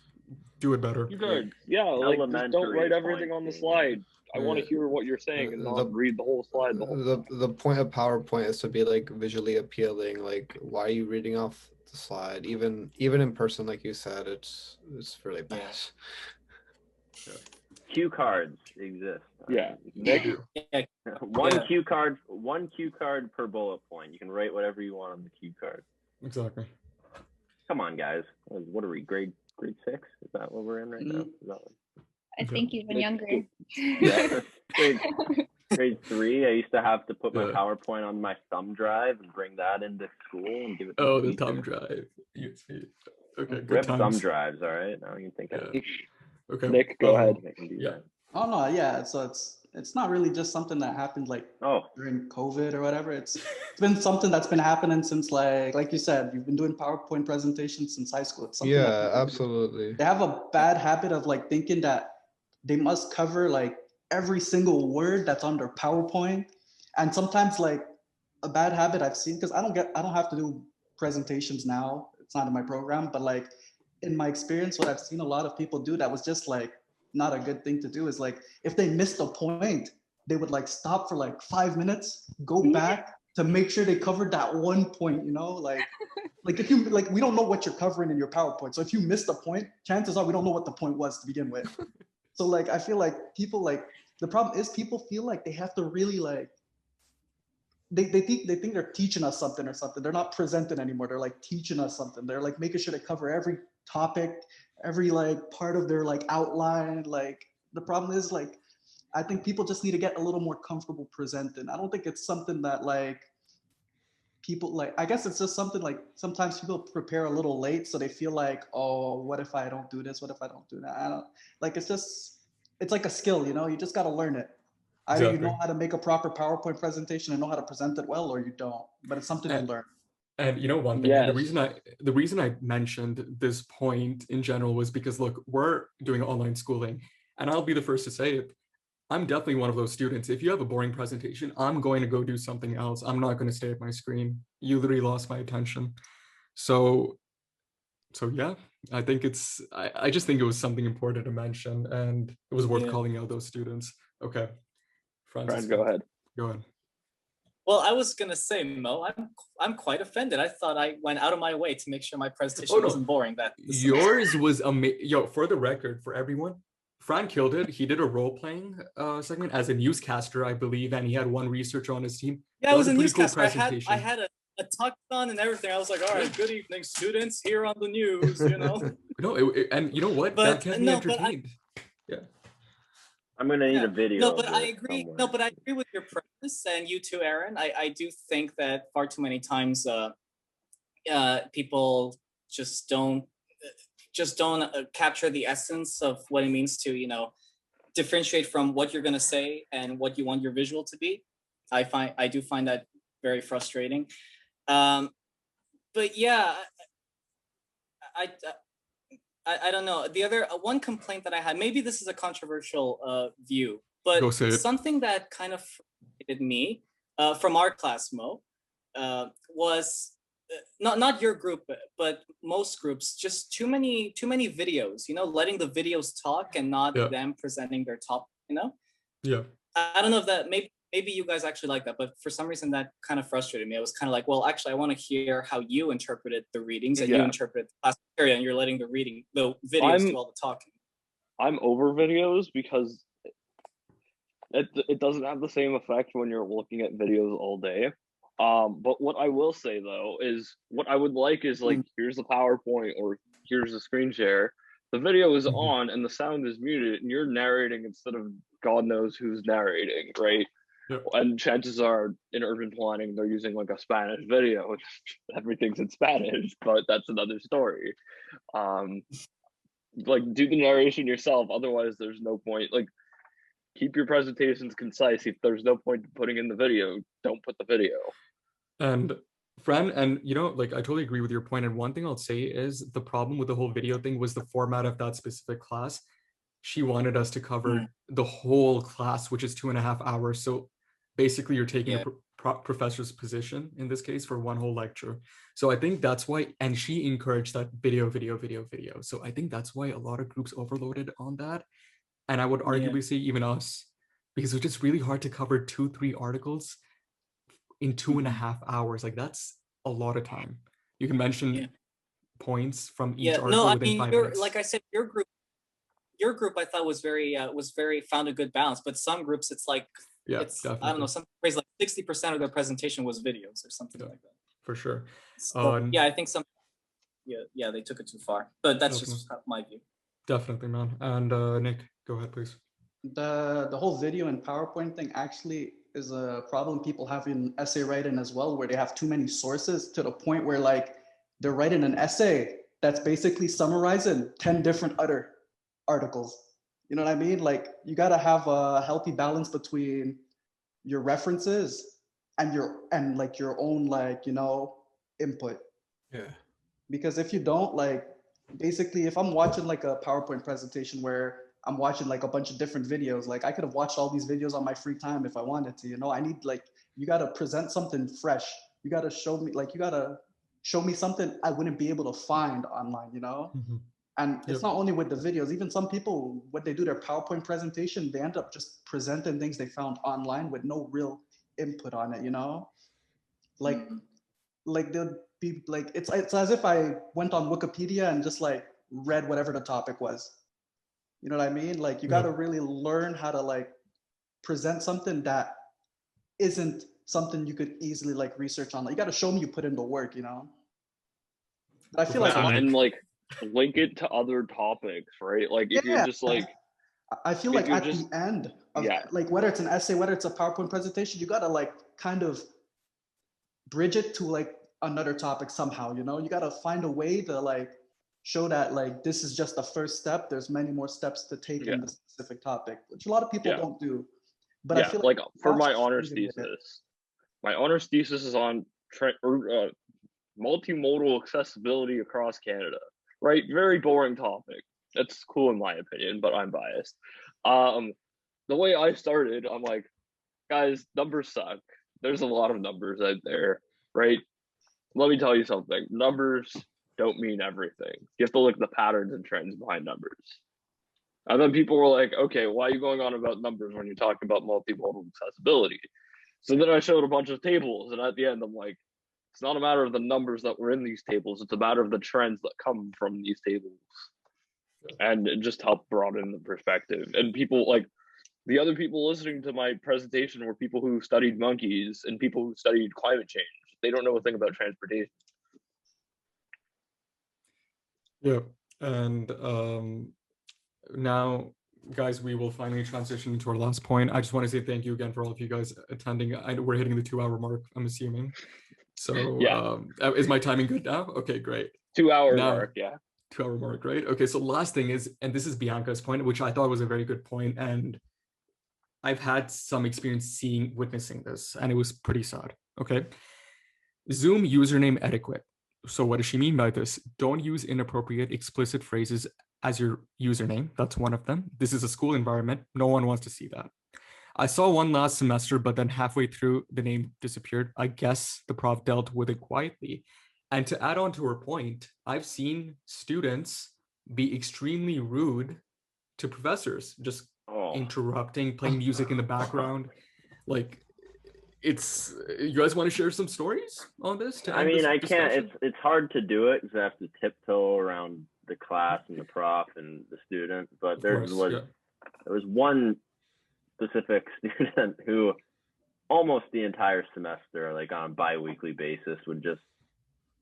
do it better. Cue cards. Yeah, like just don't write everything on the slide. I want to hear what you're saying and not read the whole slide. The point of PowerPoint is to be like visually appealing. Like, why are you reading off the slide? Even in person, like you said, it's really bad. Yeah. Cue cards exist. Yeah. One cue card per bullet point. You can write whatever you want on the cue card. Exactly. Come on, guys. What are we, grade 6? Is that what we're in right now? Is that one? I think even younger. Yeah. Grade 3, I used to have to put my PowerPoint on my thumb drive and bring that into school and give it to the thumb drive. Okay, good Rip times. thumb drives, all right? Now you can think of it. Okay. Nick, go ahead. Yeah. Oh no, yeah. So it's not really just something that happened like during COVID or whatever. It's been something that's been happening since like you said, you've been doing PowerPoint presentations since high school. It's something absolutely. They have a bad habit of like thinking that they must cover like every single word that's on their PowerPoint. And sometimes like a bad habit I've seen, because I don't have to do presentations now. it's not in my program, but like in my experience, what I've seen a lot of people do that was just like not a good thing to do is like if they missed a point, they would like stop for like 5 minutes, go back to make sure they covered that one point, you know, like if you like we don't know what you're covering in your PowerPoint. So if you missed a point, chances are we don't know what the point was to begin with. So like I feel like people like the problem is people feel like they have to really like they think they're teaching us something or something. They're not presenting anymore. They're like teaching us something. They're like making sure they cover every topic, every like part of their like outline. Like the problem is like I think people just need to get a little more comfortable presenting. I don't think it's something that like people like, I guess it's just something like sometimes people prepare a little late. So they feel like, oh, what if I don't do this? What if I don't do that? I don't like, it's like a skill, you know, you just got to learn it. Either you know how to make a proper PowerPoint presentation and know how to present it well, or you don't, but it's something you learn. And you know, one thing, Yes. the reason I mentioned this point in general was because look, we're doing online schooling and I'll be the first to say it. I'm definitely one of those students. If you have a boring presentation, I'm going to go do something else. I'm not going to stay at my screen. You literally lost my attention. So yeah, I think I just think it was something important to mention and it was worth calling out those students. Okay. Francis, Fran, go ahead. Go ahead. Well, I was gonna say, Mo, I'm quite offended. I thought I went out of my way to make sure my presentation wasn't boring. That yours was amazing. Yo, for the record, for everyone, Fran killed it. He did a role-playing segment as a newscaster, I believe, and he had one researcher on his team. Yeah, I was a newscaster. I had a talk on and everything. I was like, all right, good evening, students, here on the news, you know. No, and you know what? That kept me entertained. Yeah. I'm gonna need a video. No, but I agree. Somewhere. No, but I agree with your premise, and you too, Aaron. I do think that far too many times, people just don't capture the essence of what it means to, you know, differentiate from what you're gonna say and what you want your visual to be. I do find that very frustrating. But yeah, I don't know. The other one complaint that I had, maybe this is a controversial view, but something that kind of frustrated me from our class, Mo, was not your group, but most groups, just too many videos. You know, letting the videos talk and not them presenting their topic. You know. Yeah. I don't know if that maybe you guys actually like that, but for some reason that kind of frustrated me. I was kind of like, well, actually, I want to hear how you interpreted the readings and you interpreted the class area, and you're letting the videos do all the talking. I'm over videos because it doesn't have the same effect when you're looking at videos all day. But what I will say though is what I would like is like, here's the PowerPoint or here's the screen share. The video is on and the sound is muted and you're narrating instead of God knows who's narrating, right? Yep. And chances are in urban planning, they're using like a Spanish video. Everything's in Spanish, but that's another story. Like do the narration yourself. Otherwise, there's no point. Like keep your presentations concise. If there's no point in putting in the video, don't put the video. And Fran, and you know, like I totally agree with your point. And one thing I'll say is the problem with the whole video thing was the format of that specific class. She wanted us to cover the whole class, which is 2.5 hours. So basically you're taking a professor's position in this case for one whole lecture. So I think that's why, and she encouraged that video. So I think that's why a lot of groups overloaded on that. And I would arguably say even us, because it's just really hard to cover 2-3 articles in 2.5 hours. Like that's a lot of time. You can mention points from each article no, I within mean, 5 minutes. Like I said, your group I thought was very found a good balance, but some groups it's like definitely. I don't know, some phrase like 60% of their presentation was videos or something like that. For sure. So, I think some they took it too far, but that's just my view. Definitely, man. And Nick, go ahead, please. The whole video and PowerPoint thing actually is a problem people have in essay writing as well, where they have too many sources to the point where like they're writing an essay that's basically summarizing 10 different other articles. You know what I mean? Like you got to have a healthy balance between your references and your own like, you know, input. Yeah. Because if you don't, like basically if I'm watching like a PowerPoint presentation where I'm watching like a bunch of different videos, like I could have watched all these videos on my free time if I wanted to, you know. I need like, you got to present something fresh. You got to show me, like you got to show me something I wouldn't be able to find online, you know? And it's not only with the videos, even some people, when they do their PowerPoint presentation, they end up just presenting things they found online with no real input on it, you know? Like they'll be like, it's as if I went on Wikipedia and just like read whatever the topic was. You know what I mean? Like you got to really learn how to like present something that isn't something you could easily like research on. Like you got to show me you put in the work, you know? But I feel like, and like link it to other topics, right? Like if you're just like, I feel like at the end of like whether it's an essay, whether it's a PowerPoint presentation, you got to like kind of bridge it to like another topic somehow, you know? You got to find a way to like show that like this is just the first step. There's many more steps to take in the specific topic, which a lot of people don't do. But I feel like for my honors thesis is on multimodal accessibility across Canada, right? Very boring topic. That's cool in my opinion, but I'm biased. The way I started, I'm like, guys, numbers suck. There's a lot of numbers out there, right? Let me tell you something. Numbers don't mean everything. You have to look at the patterns and trends behind numbers. And then people were like, okay, why are you going on about numbers when you're talking about multimodal accessibility? So then I showed a bunch of tables, and at the end, I'm like, it's not a matter of the numbers that were in these tables. It's a matter of the trends that come from these tables. And it just helped broaden the perspective. And people like, the other people listening to my presentation were people who studied monkeys and people who studied climate change. They don't know a thing about transportation. Yeah, and now, guys, we will finally transition into our last point. I just want to say thank you again for all of you guys attending. We're hitting the 2-hour mark, I'm assuming. So is my timing good now? Okay, great. 2-hour mark, 2-hour mark, right? Okay, so last thing is, and this is Bianca's point, which I thought was a very good point, and I've had some experience witnessing this, and it was pretty sad. Okay, Zoom username etiquette. So what does she mean by this? Don't use inappropriate, explicit phrases as your username. That's one of them. This is a school environment. No one wants to see that. I saw one last semester, but then halfway through, the name disappeared. I guess the prof dealt with it quietly. And to add on to her point, I've seen students be extremely rude to professors, just interrupting, playing music in the background. Like, it's, you guys want to share some stories on this? I mean, I can't, it's hard to do it because I have to tiptoe around the class and the prof and the student, but there was one specific student who almost the entire semester, like on a bi-weekly basis, would just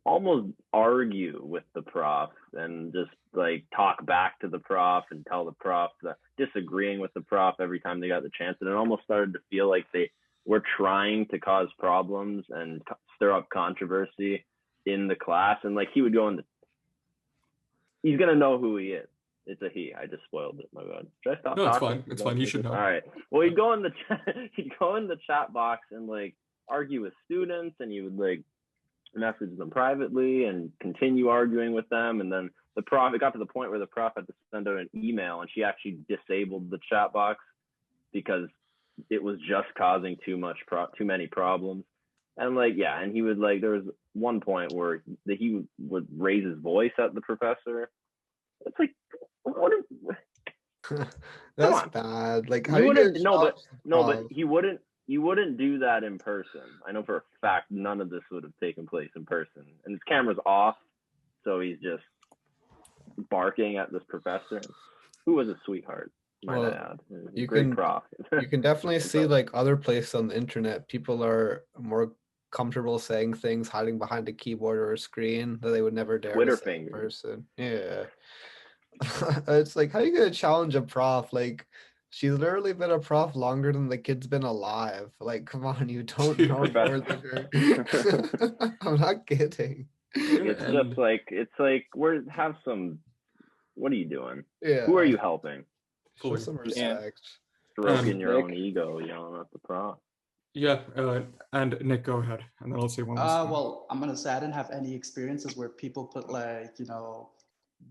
almost argue with the prof and just like talk back to the prof and tell the prof that disagreeing with the prof every time they got the chance. And it almost started to feel like they were trying to cause problems and stir up controversy in the class. And like he would go in he's gonna know who he is. It's a he. I just spoiled it. My bad. Should I stop? No, it's fine. It's fine. You should know. All right. Well, he'd go in the chat box and like argue with students, and he would like message them privately and continue arguing with them. And then the prof, it got to the point where the prof had to send out an email, and she actually disabled the chat box because it was just causing too many problems. And like, yeah, and he would like, there was one point where he would raise his voice at the professor. It's like, what that's bad. Like, how but he wouldn't do that in person. I know for a fact none of this would have taken place in person. And his camera's off, so he's just barking at this professor, who was a sweetheart. You can definitely see like other places on the internet, people are more comfortable saying things hiding behind a keyboard or a screen that they would never dare Twitter to say in fingers. person. Yeah. It's like, how are you gonna challenge a prof? Like, she's literally been a prof longer than the kid's been alive. Like, come on, you don't know more than her. I'm not kidding. It's just like, what are you doing? Yeah. Who are you helping? Show some respect. Stroking your own ego, yelling at the prof. Yeah, and Nick, go ahead, and then I'll say one more. Well, I'm gonna say I didn't have any experiences where people put like, you know,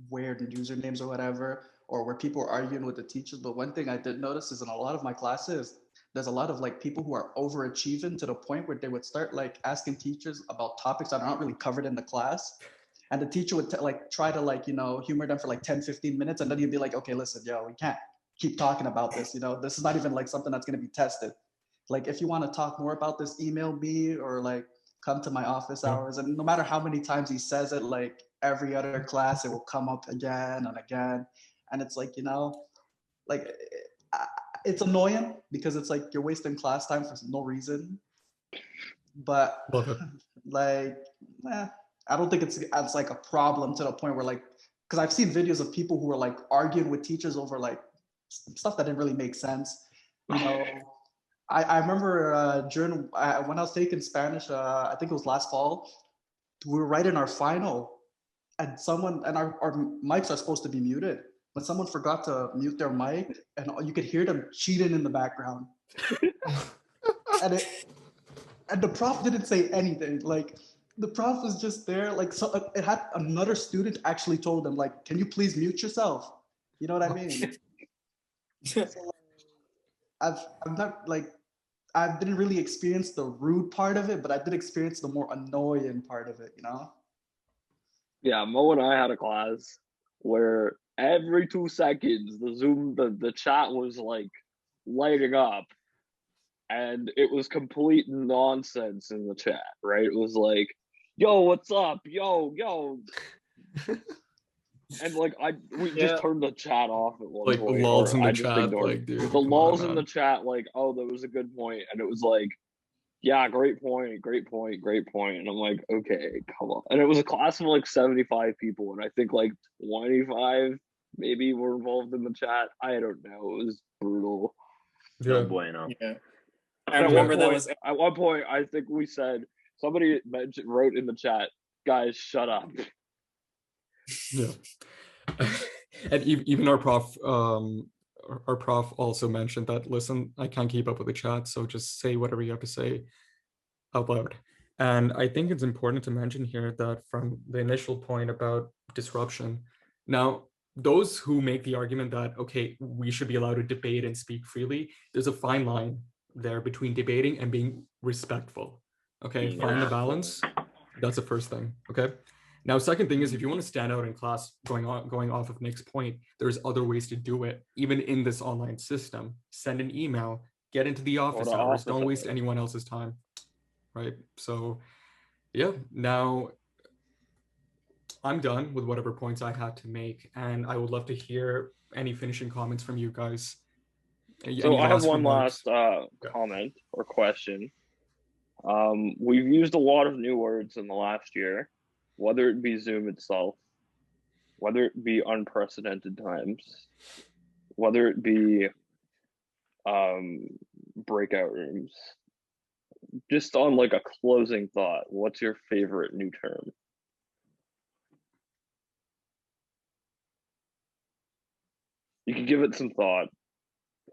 weird usernames or whatever, or where people were arguing with the teachers. But one thing I did notice is in a lot of my classes, there's a lot of like people who are overachieving to the point where they would start like asking teachers about topics that are not really covered in the class. And the teacher would like try to like, humor them for like 10, 15 minutes. And then he'd be like, okay, listen, yo, we can't keep talking about this. This is not even like something that's going to be tested. Like, if you want to talk more about this, email me or like come to my office hours. And no matter how many times he says it, like every other class, it will come up again and again. And it's like, like it's annoying because it's like you're wasting class time for no reason. But like, I don't think it's like a problem to the point where like, because I've seen videos of people who are like arguing with teachers over like stuff that didn't really make sense. I remember when I was taking Spanish, I think it was last fall, we were writing our final, and our mics are supposed to be muted, but someone forgot to mute their mic, and you could hear them cheating in the background. and the prof didn't say anything. Like, the prof was just there. Like, so it had another student actually told them, like, can you please mute yourself? You know what I mean? So, like, I'm not like, I didn't really experience the rude part of it, but I did experience the more annoying part of it, Yeah, Mo and I had a class where every 2 seconds the chat was like lighting up, and it was complete nonsense in the chat, right? It was like, yo, what's up? Yo. And like we just turned the chat off at one like point. lulls in the I just chat, ignored like, dude, the lulls in the chat, like, oh, that was a good point. And it was like, yeah, great point. And I'm like, okay, come on. And it was a class of like 75 people, and I think like 25 maybe were involved in the chat. I don't know. It was brutal. No bueno. Yeah. I remember that was at one point, I think we said, somebody wrote in the chat, guys, shut up. Yeah. And even our prof also mentioned that, listen, I can't keep up with the chat, so just say whatever you have to say out loud. And I think it's important to mention here that from the initial point about disruption, now those who make the argument that, okay, we should be allowed to debate and speak freely, there's a fine line there between debating and being respectful. Okay, find the balance. That's the first thing. Okay. Now, second thing is, if you want to stand out in class, going off of Nick's point, there's other ways to do it, even in this online system. Send an email, get into the office hours, don't waste anyone else's time, right? So, yeah, now I'm done with whatever points I had to make, and I would love to hear any finishing comments from you guys. So I have one last comment or question. We've used a lot of new words in the last year, whether it be Zoom itself, whether it be unprecedented times, whether it be breakout rooms. Just on like a closing thought, what's your favorite new term? You can give it some thought.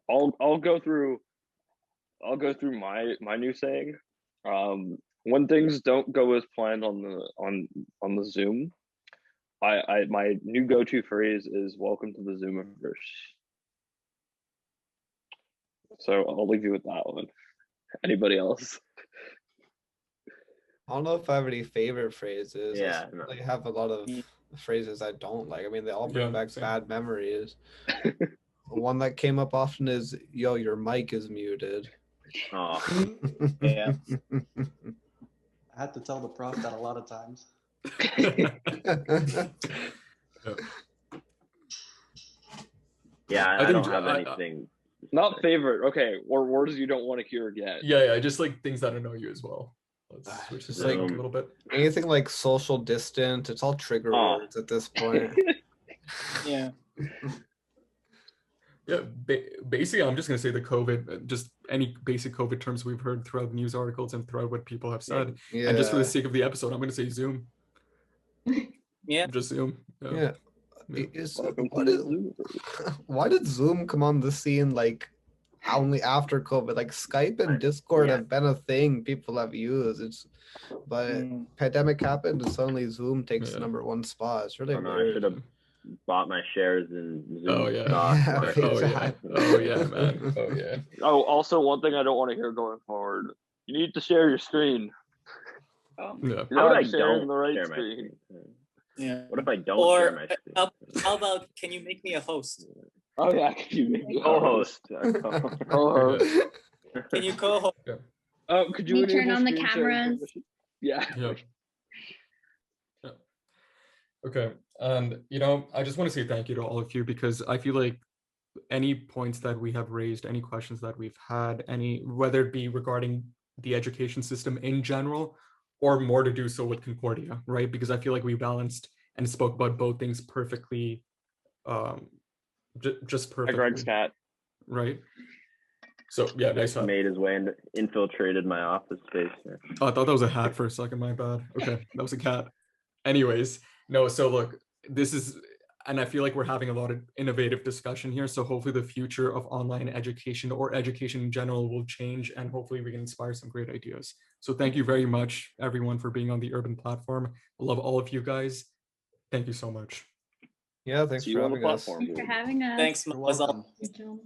I'll go through my new saying. When things don't go as planned on the Zoom, my new go-to phrase is "Welcome to the Zoomiverse." So I'll leave you with that one. Anybody else? I don't know if I have any favorite phrases. Yeah, I really have a lot of phrases I don't like. I mean, they all bring back bad memories. One that came up often is, "Yo, your mic is muted." Oh, yeah. I had to tell the prof that a lot of times. Yeah, I don't have anything. Not favorite. Okay, or words you don't want to hear again. Yeah, just like things that annoy you as well. Let's switch this like a little bit. Anything like social distant, it's all trigger words at this point. Yeah. Yeah, basically, I'm just going to say the COVID, just any basic COVID terms we've heard throughout news articles and throughout what people have said. Yeah. And just for the sake of the episode, I'm going to say Zoom. Yeah. Just Zoom. Yeah. Why did Zoom come on the scene like only after COVID? Like Skype and Discord have been a thing people have used. But pandemic happened and suddenly Zoom takes the #1 spot. It's really weird. bought my shares in Zoom Oh, yeah. stock. Yeah, but- Oh yeah. exactly. Oh yeah, man. Oh yeah. Oh, also one thing I don't want to hear going forward. You need to share your screen. Yeah. You're How about not I sharing don't the right share my screen. screen? Yeah. What if I don't Or share my screen? how about can you make me a host? Oh yeah, can you make me a Co-host. Co-host. Can you co-host? Oh, could you We turn enable on the screen sharing cameras. permission? Yeah. Yeah. Yeah. Okay. And I just want to say thank you to all of you, because I feel like any points that we have raised, any questions that we've had, whether it be regarding the education system in general or more to do so with Concordia, right? Because I feel like we balanced and spoke about both things perfectly, just Hi, Greg's perfectly, cat. right? So yeah, nice hat. Made his way and infiltrated my office space. Oh, I thought that was a hat for a second, my bad. Okay, that was a cat. Anyways, no, so look, this is, and I feel like we're having a lot of innovative discussion here. So hopefully the future of online education or education in general will change, and hopefully we can inspire some great ideas. So thank you very much, everyone, for being on the Urban platform. I love all of you guys. Thank you so much. Yeah, thanks See for you on the having us. platform. Thanks for having us. Thanks, You're Mazal. welcome. Good job.